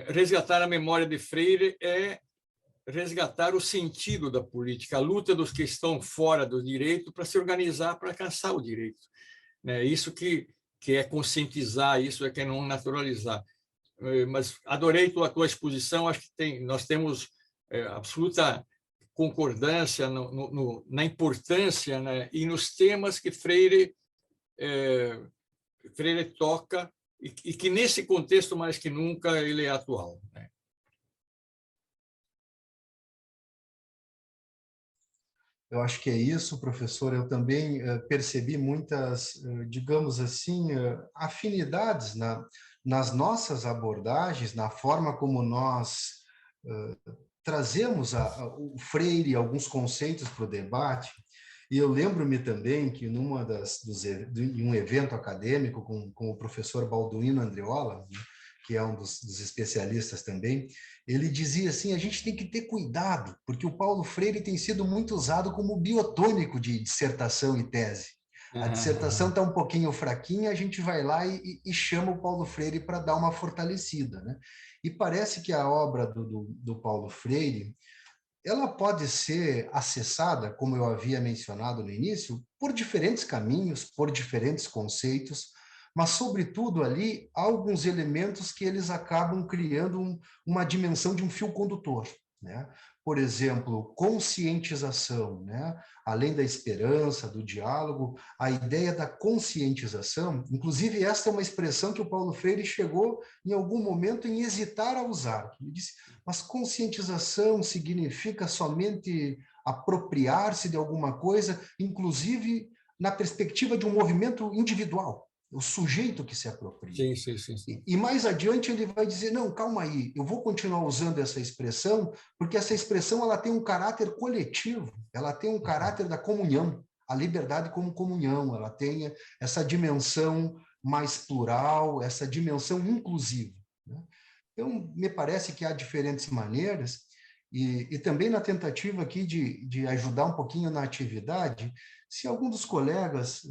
resgatar a memória de Freire é resgatar o sentido da política, a luta dos que estão fora do direito para se organizar para alcançar o direito. Isso que é conscientizar, isso é que é não naturalizar. Mas adorei a tua exposição, acho que nós temos absoluta concordância na importância, né, e nos temas que Freire toca e que, nesse contexto, mais que nunca, ele é atual, né? Eu acho que é isso, professor. Eu também percebi muitas, digamos assim, afinidades nas nossas abordagens, na forma como nós trazemos o Freire, alguns conceitos para o debate. E eu lembro-me também que em um evento acadêmico com o professor Balduino Andreola, né, que é um dos especialistas também, ele dizia assim, a gente tem que ter cuidado, porque o Paulo Freire tem sido muito usado como biotônico de dissertação e tese. A dissertação está um pouquinho fraquinha, a gente vai lá e chama o Paulo Freire para dar uma fortalecida, né? E parece que a obra do Paulo Freire, ela pode ser acessada, como eu havia mencionado no início, por diferentes caminhos, por diferentes conceitos, mas, sobretudo, ali, há alguns elementos que eles acabam criando uma dimensão de um fio condutor, né? Por exemplo, conscientização, né? Além da esperança, do diálogo, a ideia da conscientização, inclusive esta é uma expressão que o Paulo Freire chegou em algum momento em hesitar a usar. Ele disse, mas conscientização significa somente apropriar-se de alguma coisa, inclusive na perspectiva de um movimento individual, o sujeito que se apropria. Sim. E mais adiante ele vai dizer, não, calma aí, eu vou continuar usando essa expressão, porque essa expressão ela tem um caráter coletivo, ela tem um caráter da comunhão, a liberdade como comunhão, ela tem essa dimensão mais plural, essa dimensão inclusiva, né? Então, me parece que há diferentes maneiras, e também na tentativa aqui de ajudar um pouquinho na atividade, se algum dos colegas...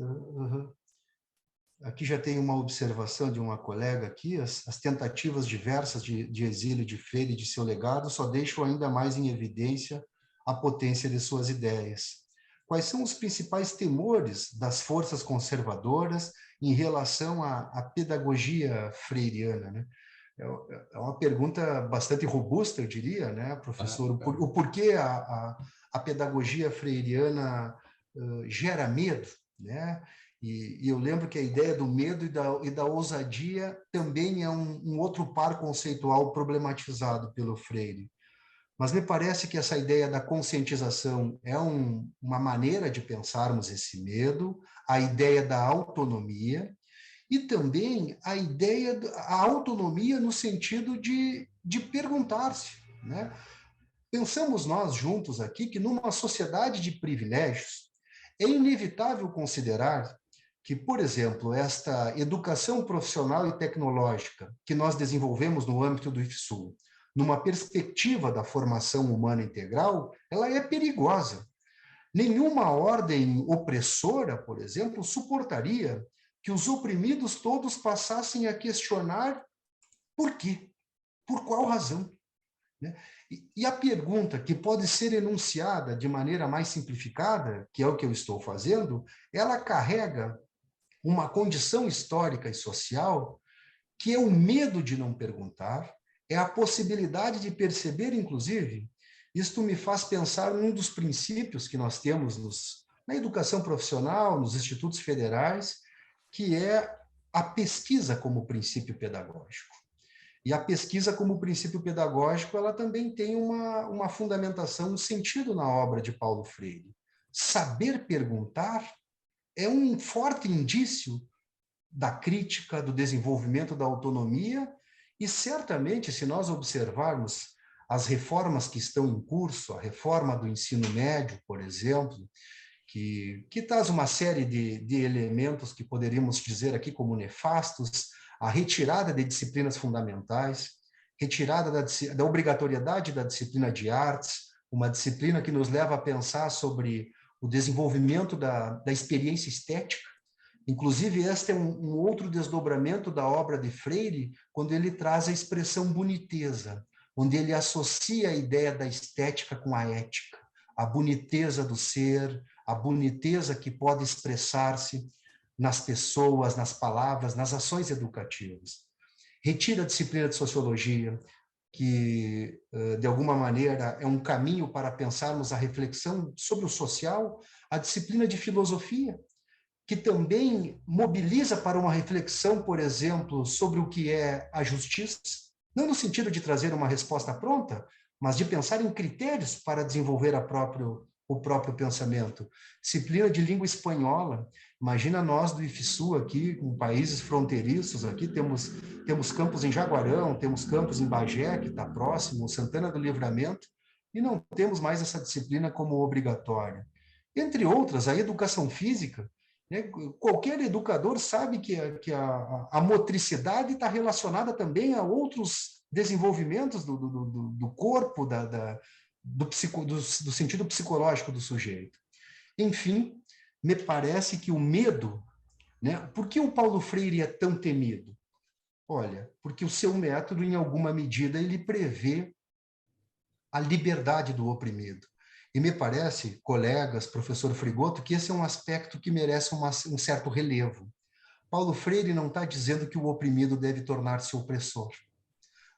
Aqui já tem uma observação de uma colega aqui, as tentativas diversas de exílio de Freire e de seu legado só deixam ainda mais em evidência a potência de suas ideias. Quais são os principais temores das forças conservadoras em relação à pedagogia freiriana, né? É uma pergunta bastante robusta, eu diria, né, professor? O porquê a pedagogia freiriana gera medo, né? E eu lembro que a ideia do medo e da ousadia também é um outro par conceitual problematizado pelo Freire. Mas me parece que essa ideia da conscientização é uma maneira de pensarmos esse medo, a ideia da autonomia e também a ideia da autonomia no sentido de perguntar-se, né? Pensamos nós juntos aqui que numa sociedade de privilégios é inevitável considerar que, por exemplo, esta educação profissional e tecnológica que nós desenvolvemos no âmbito do IFSU, numa perspectiva da formação humana integral, ela é perigosa. Nenhuma ordem opressora, por exemplo, suportaria que os oprimidos todos passassem a questionar por quê, por qual razão, né? E a pergunta que pode ser enunciada de maneira mais simplificada, que é o que eu estou fazendo, ela carrega uma condição histórica e social que é o medo de não perguntar, é a possibilidade de perceber, inclusive, isto me faz pensar num dos princípios que nós temos na educação profissional, nos institutos federais, que é a pesquisa como princípio pedagógico. E a pesquisa como princípio pedagógico, ela também tem uma fundamentação, um sentido na obra de Paulo Freire. Saber perguntar é um forte indício da crítica, do desenvolvimento da autonomia, e certamente, se nós observarmos as reformas que estão em curso, a reforma do ensino médio, por exemplo, que traz uma série de elementos que poderíamos dizer aqui como nefastos, a retirada de disciplinas fundamentais, retirada da obrigatoriedade da disciplina de artes, uma disciplina que nos leva a pensar sobre o desenvolvimento da experiência estética. Inclusive, este é um outro desdobramento da obra de Freire, quando ele traz a expressão boniteza, onde ele associa a ideia da estética com a ética, a boniteza do ser, a boniteza que pode expressar-se nas pessoas, nas palavras, nas ações educativas. Retira a disciplina de sociologia, que, de alguma maneira, é um caminho para pensarmos a reflexão sobre o social, a disciplina de filosofia, que também mobiliza para uma reflexão, por exemplo, sobre o que é a justiça, não no sentido de trazer uma resposta pronta, mas de pensar em critérios para desenvolver o próprio pensamento. Disciplina de língua espanhola. Imagina nós do IFSU aqui, com países fronteiriços, aqui temos campos em Jaguarão, temos campos em Bagé, que está próximo, Santana do Livramento, e não temos mais essa disciplina como obrigatória. Entre outras, a educação física, né? Qualquer educador sabe que a motricidade está relacionada também a outros desenvolvimentos do corpo, do sentido psicológico do sujeito. Enfim, me parece que o medo, né? Por que o Paulo Freire é tão temido? Olha, porque o seu método, em alguma medida, ele prevê a liberdade do oprimido. E me parece, colegas, professor Frigoto, que esse é um aspecto que merece um certo relevo. Paulo Freire não está dizendo que o oprimido deve tornar-se opressor,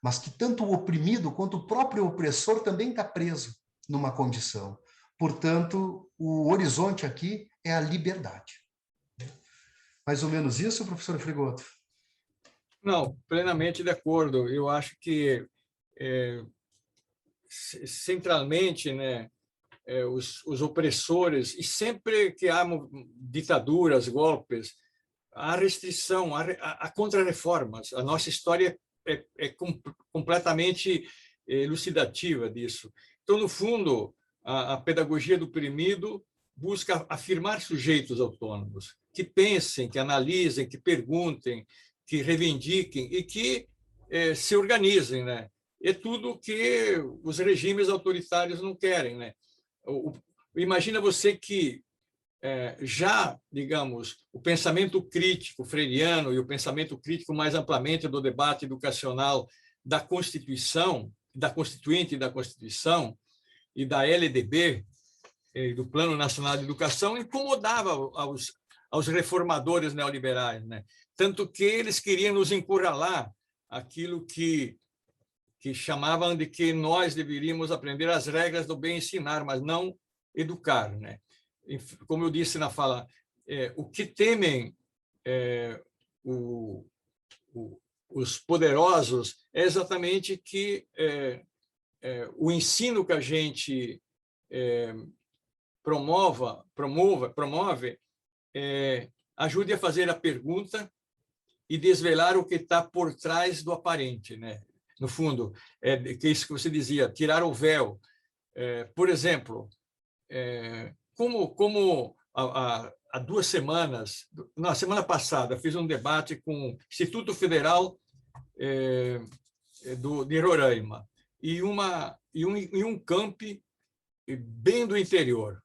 mas que tanto o oprimido quanto o próprio opressor também está preso numa condição. Portanto, o horizonte aqui é a liberdade. Mais ou menos isso, professor Frigoto? Não, plenamente de acordo. Eu acho que, centralmente, né, os opressores, e sempre que há ditaduras, golpes, há restrição, há contra-reformas. A nossa história é completamente elucidativa disso. Então, no fundo, a pedagogia do oprimido busca afirmar sujeitos autônomos, que pensem, que analisem, que perguntem, que reivindiquem e que se organizem, né? É tudo que os regimes autoritários não querem, né? Imagina você que já, digamos, o pensamento crítico freiriano e o pensamento crítico mais amplamente do debate educacional da Constituição, da Constituinte e da Constituição e da LDB, do Plano Nacional de Educação, incomodava aos reformadores neoliberais, né? Tanto que eles queriam nos encurralar aquilo que chamavam de que nós deveríamos aprender as regras do bem ensinar, mas não educar, né? Como eu disse na fala, o que temem os poderosos é exatamente que o ensino que a gente promove ajude a fazer a pergunta e desvelar o que está por trás do aparente, né? No fundo, que isso que você dizia, tirar o véu. Por exemplo, como há 2 semanas, na semana passada, fiz um debate com o Instituto Federal de Roraima e um campi bem do interior,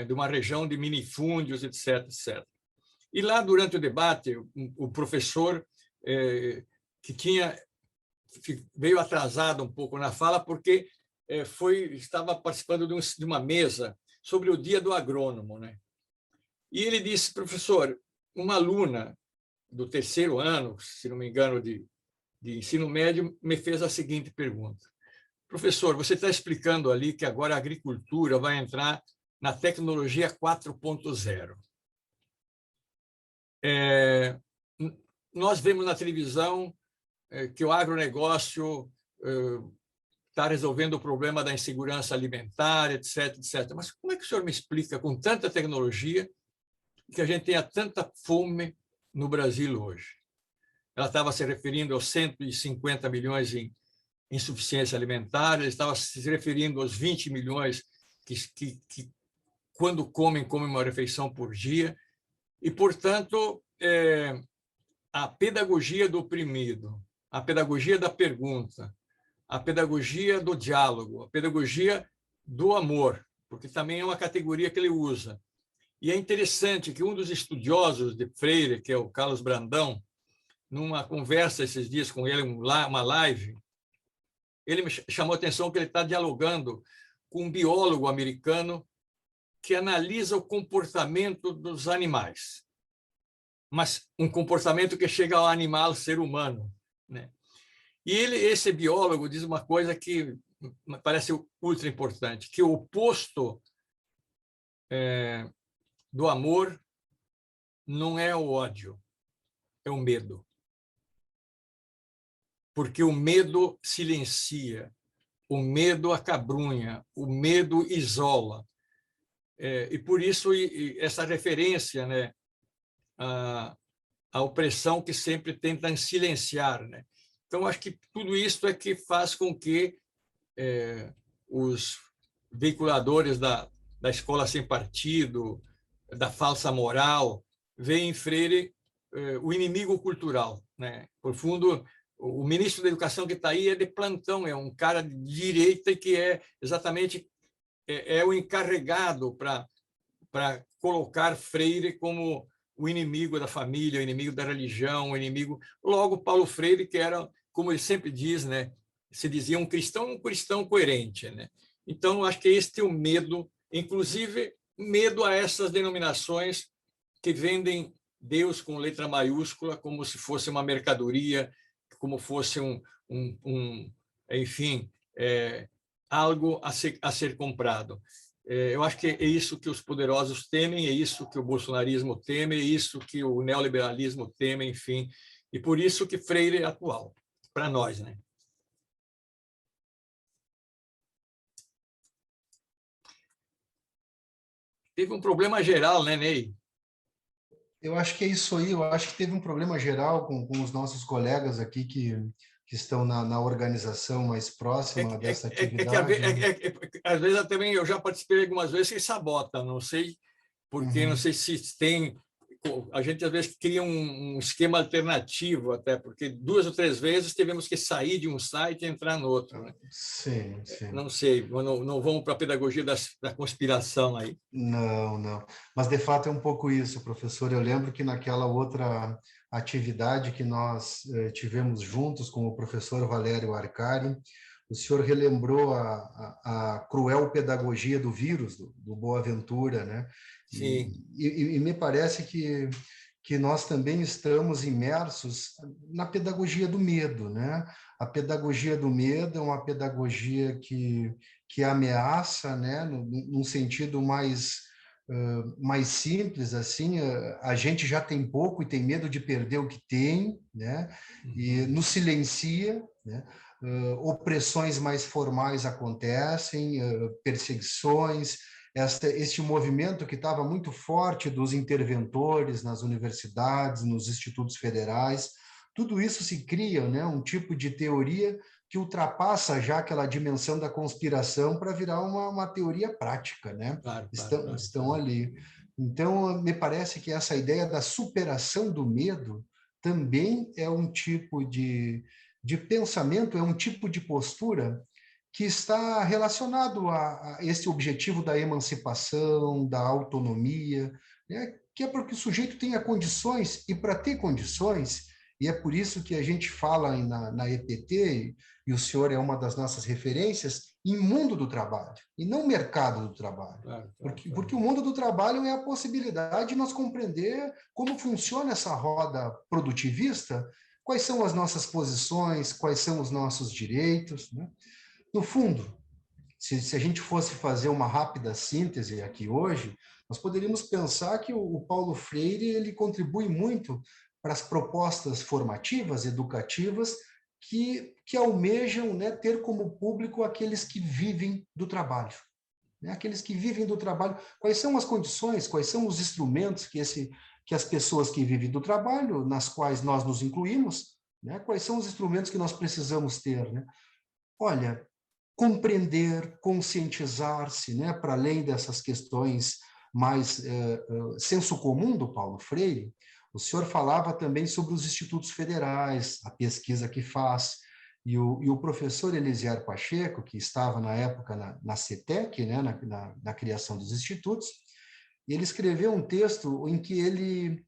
de uma região de minifúndios, etc., etc. E lá, durante o debate, o professor veio atrasado um pouco na fala, porque estava participando de uma mesa sobre o Dia do Agrônomo, né? E ele disse, professor, uma aluna do 3º ano, se não me engano, de ensino médio, me fez a seguinte pergunta: professor, você está explicando ali que agora a agricultura vai entrar na tecnologia 4.0. Nós vemos na televisão que o agronegócio está resolvendo o problema da insegurança alimentar, etc., etc. Mas como é que o senhor me explica, com tanta tecnologia, que a gente tenha tanta fome no Brasil hoje. Ela estava se referindo aos 150 milhões em insuficiência alimentar, ela estava se referindo aos 20 milhões que quando comem uma refeição por dia. E, portanto, a pedagogia do oprimido, a pedagogia da pergunta, a pedagogia do diálogo, a pedagogia do amor, porque também é uma categoria que ele usa. E é interessante que um dos estudiosos de Freire, que é o Carlos Brandão, numa conversa esses dias com ele, uma live, ele me chamou a atenção que ele está dialogando com um biólogo americano que analisa o comportamento dos animais, mas um comportamento que chega ao animal, ser humano, né? E esse biólogo diz uma coisa que me parece ultra importante, que o oposto do amor não é o ódio, é o medo. Porque o medo silencia, o medo acabrunha, o medo isola. E por isso essa referência, né, à opressão que sempre tenta silenciar, né? Então, acho que tudo isso é que faz com que os veiculadores da escola sem partido, da falsa moral, veem em Freire o inimigo cultural, né? Por fundo, o ministro da Educação que está aí é de plantão, é um cara de direita que é exatamente o encarregado para colocar Freire como o inimigo da família, o inimigo da religião, o inimigo... Logo, Paulo Freire, que era, como ele sempre diz, né, se dizia um cristão coerente, né? Então, acho que este é o medo, inclusive medo a essas denominações que vendem Deus com letra maiúscula como se fosse uma mercadoria, como fosse enfim, algo a ser comprado. Eu acho que é isso que os poderosos temem, é isso que o bolsonarismo teme, é isso que o neoliberalismo teme, enfim. E por isso que Freire é atual, para nós, né? Teve um problema geral, né, Ney? Eu acho que é isso aí, eu acho que teve um problema geral com os nossos colegas aqui que estão na organização mais próxima dessa atividade. Às vezes também eu já participei algumas vezes que sabota, não sei porque, não sei se tem... A gente, às vezes, cria um esquema alternativo até, porque 2 ou 3 vezes tivemos que sair de um site e entrar no outro, né? Sim, sim. Não sei, não vamos para a pedagogia da conspiração aí. Não. Mas, de fato, é um pouco isso, professor. Eu lembro que naquela outra atividade que nós tivemos juntos com o professor Valério Arcari, o senhor relembrou a cruel pedagogia do vírus, do Boaventura, né? Sim. E me parece que nós também estamos imersos na pedagogia do medo, né? A pedagogia do medo é uma pedagogia que ameaça, né? Num sentido mais simples, assim, a gente já tem pouco e tem medo de perder o que tem, né? E nos silencia, né? Opressões mais formais acontecem, perseguições, este movimento que estava muito forte dos interventores nas universidades, nos institutos federais, tudo isso se cria, né, um tipo de teoria que ultrapassa já aquela dimensão da conspiração para virar uma teoria prática, né? Claro, estão ali. Então, me parece que essa ideia da superação do medo também é um tipo de pensamento, é um tipo de postura que está relacionado a esse objetivo da emancipação, da autonomia, né? Que é para que o sujeito tenha condições, e para ter condições, e é por isso que a gente fala na EPT, e o senhor é uma das nossas referências, em mundo do trabalho, e não mercado do trabalho. Porque o mundo do trabalho é a possibilidade de nós compreender como funciona essa roda produtivista, quais são as nossas posições, quais são os nossos direitos, né? No fundo, se a gente fosse fazer uma rápida síntese aqui hoje, nós poderíamos pensar que o Paulo Freire ele contribui muito para as propostas formativas, educativas, que almejam, né, ter como público aqueles que vivem do trabalho. né? Aqueles que vivem do trabalho. Quais são as condições, quais são os instrumentos que as pessoas que vivem do trabalho, nas quais nós nos incluímos, né? Quais são os instrumentos que nós precisamos ter, né? Olha, compreender, conscientizar-se, né? Para além dessas questões mais senso comum do Paulo Freire, o senhor falava também sobre os institutos federais, a pesquisa que faz, e o professor Elisier Pacheco, que estava na época na CETEC, né? na criação dos institutos, ele escreveu um texto em que ele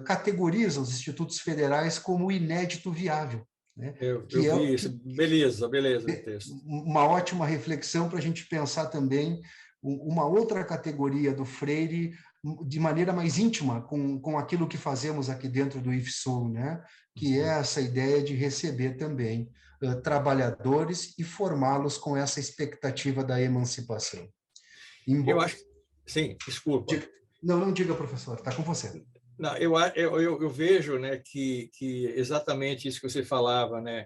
categoriza os institutos federais como inédito viável. Né? Eu vi isso, beleza o texto. Uma ótima reflexão para a gente pensar também uma outra categoria do Freire de maneira mais íntima com aquilo que fazemos aqui dentro do IFSUL, né? Que é essa ideia de receber também trabalhadores e formá-los com essa expectativa da emancipação. Eu acho... Sim, desculpa. Não diga, professor, está com você. Não, eu vejo, né, que exatamente isso que você falava, né,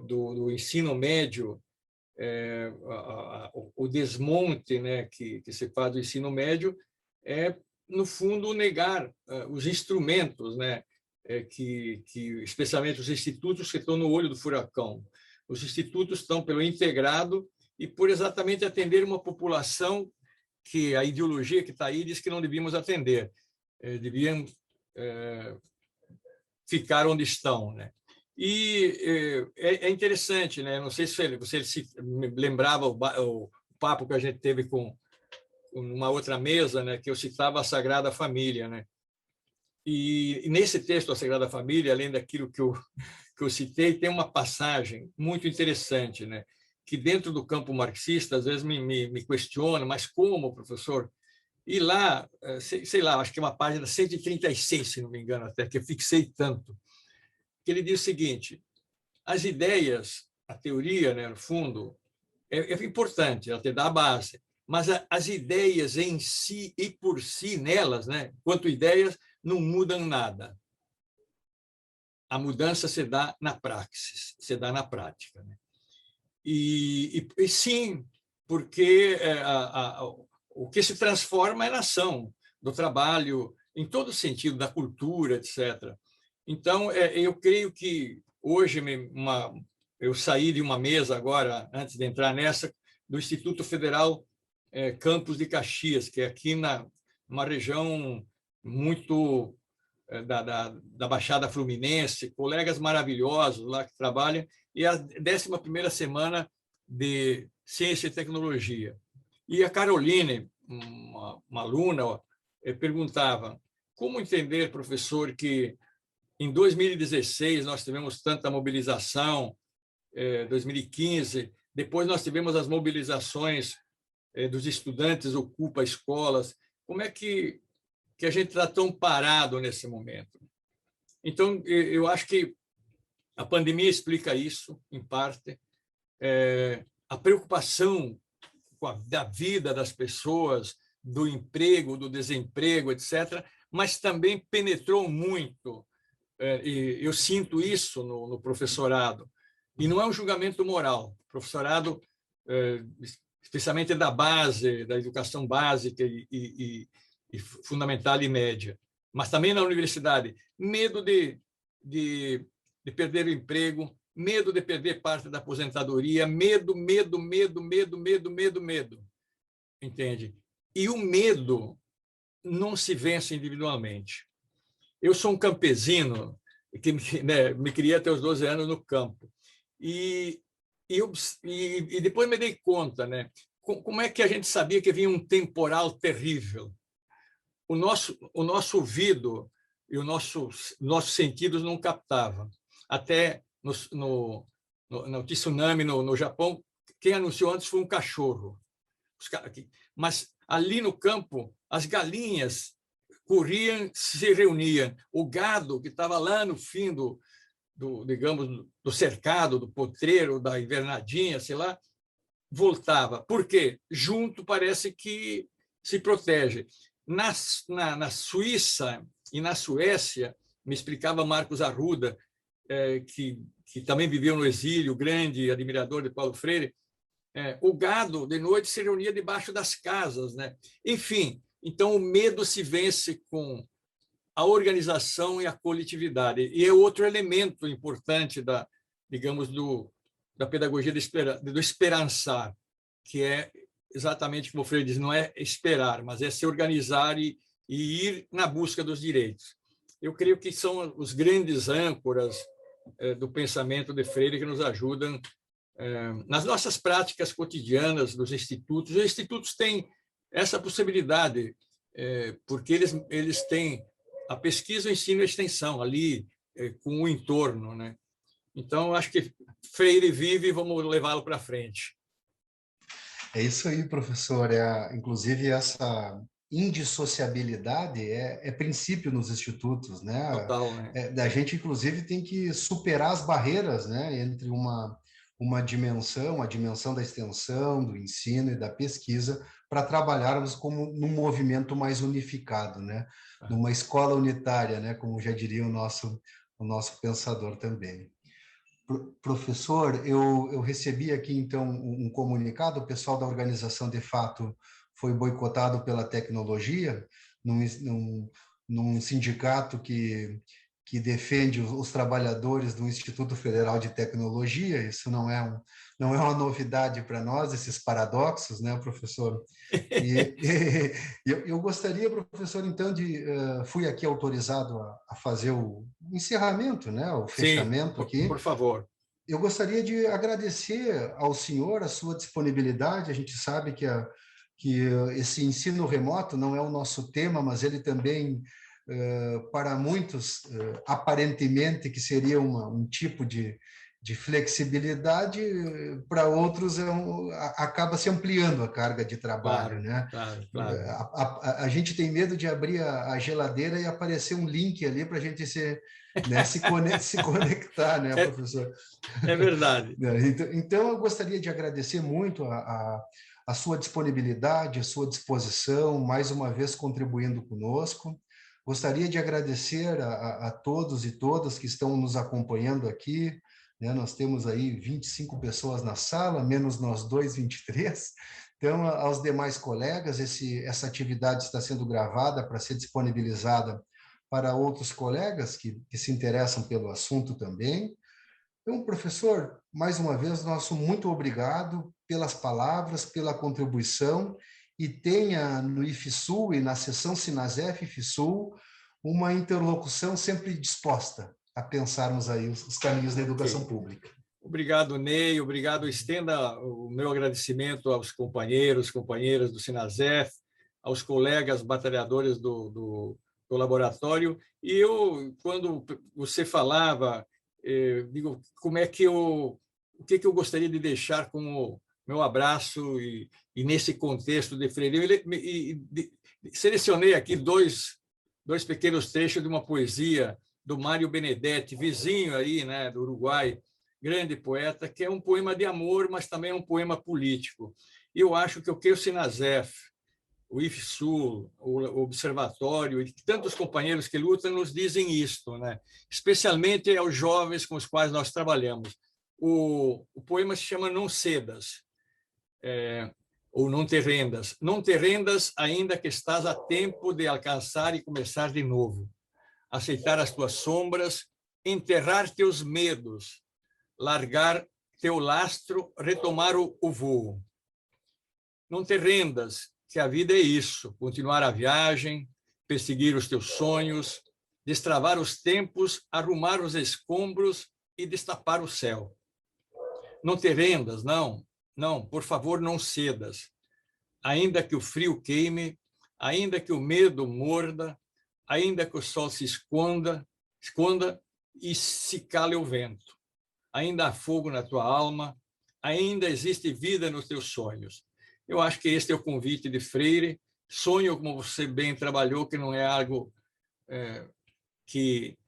do ensino médio, o desmonte, né, que se faz do ensino médio é, no fundo, negar os instrumentos, né, que especialmente os institutos que estão no olho do furacão. Os institutos estão pelo integrado e por exatamente atender uma população que a ideologia que está aí diz que não devíamos atender, deviam ficar onde estão, né? E é interessante, né? Não sei se você se lembrava o papo que a gente teve com uma outra mesa, né? Que eu citava a Sagrada Família, né? E nesse texto a Sagrada Família, além daquilo que eu citei, tem uma passagem muito interessante, né? Que dentro do campo marxista às vezes me questiona, mas como, professor? E lá, sei lá, acho que é uma página 136, se não me engano, até que eu fixei tanto, que ele diz o seguinte: as ideias, a teoria, né, no fundo, é importante, ela te dá a base, mas as ideias em si e por si, nelas, né, quanto ideias, não mudam nada. A mudança se dá na praxis, se dá na prática, né? E sim, porque o que se transforma é na ação do trabalho, em todo sentido, da cultura, etc. Então, eu creio que hoje eu saí de uma mesa agora, antes de entrar nessa, do Instituto Federal Campos de Caxias, que é aqui numa região muito da Baixada Fluminense, colegas maravilhosos lá que trabalham, e a 11ª semana de Ciência e Tecnologia. E a Caroline, uma aluna, perguntava: como entender, professor, que em 2016 nós tivemos tanta mobilização, 2015, depois nós tivemos as mobilizações dos estudantes Ocupa Escolas, como é que a gente está tão parado nesse momento? Então, eu acho que a pandemia explica isso, em parte, a preocupação da vida das pessoas, do emprego, do desemprego, etc., mas também penetrou muito, e eu sinto isso no professorado, e não é um julgamento moral, professorado, especialmente da base, da educação básica e fundamental e média, mas também na universidade, medo de perder o emprego, medo de perder parte da aposentadoria, medo, entende? E o medo não se vence individualmente. Eu sou um campesino que me criei até os 12 anos no campo e depois me dei conta, né? Como é que a gente sabia que vinha um temporal terrível? O nosso ouvido e os nossos sentidos não captavam. Até no tsunami no Japão, quem anunciou antes foi um cachorro. Mas ali no campo, as galinhas corriam, se reuniam. O gado, que estava lá no fim digamos, do cercado, do potreiro, da invernadinha, sei lá, voltava. Por quê? Junto parece que se protege. Na Suíça e na Suécia, me explicava Marcos Arruda, que também viveu no exílio, grande admirador de Paulo Freire, O gado, de noite, se reunia debaixo das casas, né? Enfim, então o medo se vence com a organização e a coletividade. E é outro elemento importante digamos, da pedagogia do esperançar, que é exatamente como o Freire diz, não é esperar, mas é se organizar e ir na busca dos direitos. Eu creio que são os grandes âncoras do pensamento de Freire que nos ajudam nas nossas práticas cotidianas dos institutos. Os institutos têm essa possibilidade, porque eles têm a pesquisa, o ensino e a extensão ali com o entorno, né? Então, acho que Freire vive e vamos levá-lo para frente. É isso aí, professor. Inclusive, essa indissociabilidade é princípio nos institutos, né? Total, né? A gente, inclusive, tem que superar as barreiras, né, entre uma dimensão, a dimensão da extensão, do ensino e da pesquisa, para trabalharmos como num movimento mais unificado, né? Numa escola unitária, né? Como já diria o nosso pensador também. Professor, eu recebi aqui, então, um comunicado. O pessoal da organização, de fato, foi boicotado pela tecnologia, num sindicato que defende os trabalhadores do Instituto Federal de Tecnologia. Isso não é uma novidade para nós, esses paradoxos, né, professor? E eu gostaria, professor, então, fui aqui autorizado a fazer o encerramento, né, o fechamento. Sim, aqui. Por favor. Eu gostaria de agradecer ao senhor a sua disponibilidade. A gente sabe que esse ensino remoto não é o nosso tema, mas ele também, para muitos, aparentemente que seria um tipo de flexibilidade, para outros acaba se ampliando a carga de trabalho, Claro, né? Claro. A gente tem medo de abrir a geladeira e aparecer um link ali para a gente se conectar, né, professor? É verdade. Então, eu gostaria de agradecer muito a sua disponibilidade, a sua disposição, mais uma vez contribuindo conosco. Gostaria de agradecer a todos e todas que estão nos acompanhando aqui, né? Nós temos aí 25 pessoas na sala, menos nós dois, 23. Então, aos demais colegas, essa atividade está sendo gravada para ser disponibilizada para outros colegas que se interessam pelo assunto também. Então, professor, mais uma vez, nosso muito obrigado pelas palavras, pela contribuição, e tenha no IFSUL e na seção Sinasef IFSUL uma interlocução sempre disposta a pensarmos aí os caminhos da educação pública. Obrigado, Ney. Obrigado. Estenda o meu agradecimento aos companheiras do Sinasef, aos colegas batalhadores do laboratório. E eu, quando você falava, digo, o que eu gostaria de deixar como meu abraço e nesse contexto de Freire. Selecionei aqui dois pequenos trechos de uma poesia do Mário Benedetti, vizinho aí, né, do Uruguai, grande poeta, que é um poema de amor, mas também é um poema político. E eu acho que o que o Sinasef, o IFSUL, o Observatório e tantos companheiros que lutam nos dizem isto, né? Especialmente aos jovens com os quais nós trabalhamos. O poema se chama Não Cedas, ou Não Te Rendas. Não te rendas, ainda que estás a tempo de alcançar e começar de novo. Aceitar as tuas sombras, enterrar teus medos, largar teu lastro, retomar o voo. Não te rendas, que a vida é isso, continuar a viagem, perseguir os teus sonhos, destravar os tempos, arrumar os escombros e destapar o céu. Não te rendas, não, por favor, não cedas. Ainda que o frio queime, ainda que o medo morda, ainda que o sol se esconda e se cale o vento. Ainda há fogo na tua alma, ainda existe vida nos teus sonhos. Eu acho que este é o convite de Freire. Sonho, como você bem trabalhou, que não é algo que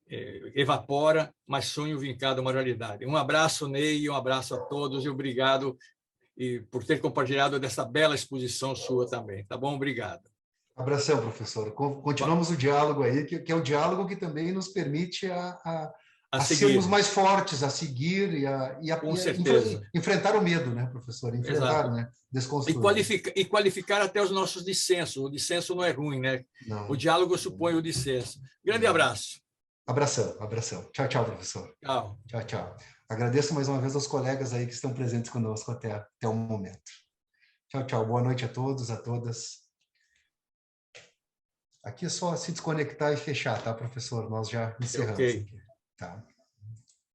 evapora, mas sonho vincado a uma realidade. Um abraço, Ney, um abraço a todos e obrigado por ter compartilhado dessa bela exposição sua também. Tá bom? Obrigado. Abração, professor. Continuamos o diálogo aí, que é o diálogo que também nos permite a sermos mais fortes, a seguir Com certeza. Enfrentar o medo, né, professor? Enfrentar, né? Desconstruir. E qualificar até os nossos dissensos. O dissenso não é ruim, né? Não. O diálogo supõe o dissenso. Grande abraço. Abração, abração. Tchau, tchau, professor. Tchau. Tchau, tchau. Agradeço mais uma vez aos colegas aí que estão presentes conosco até o momento. Tchau, tchau. Boa noite a todos, a todas. Aqui é só se desconectar e fechar, tá, professor? Nós já encerramos. Okay. Aqui. Tá.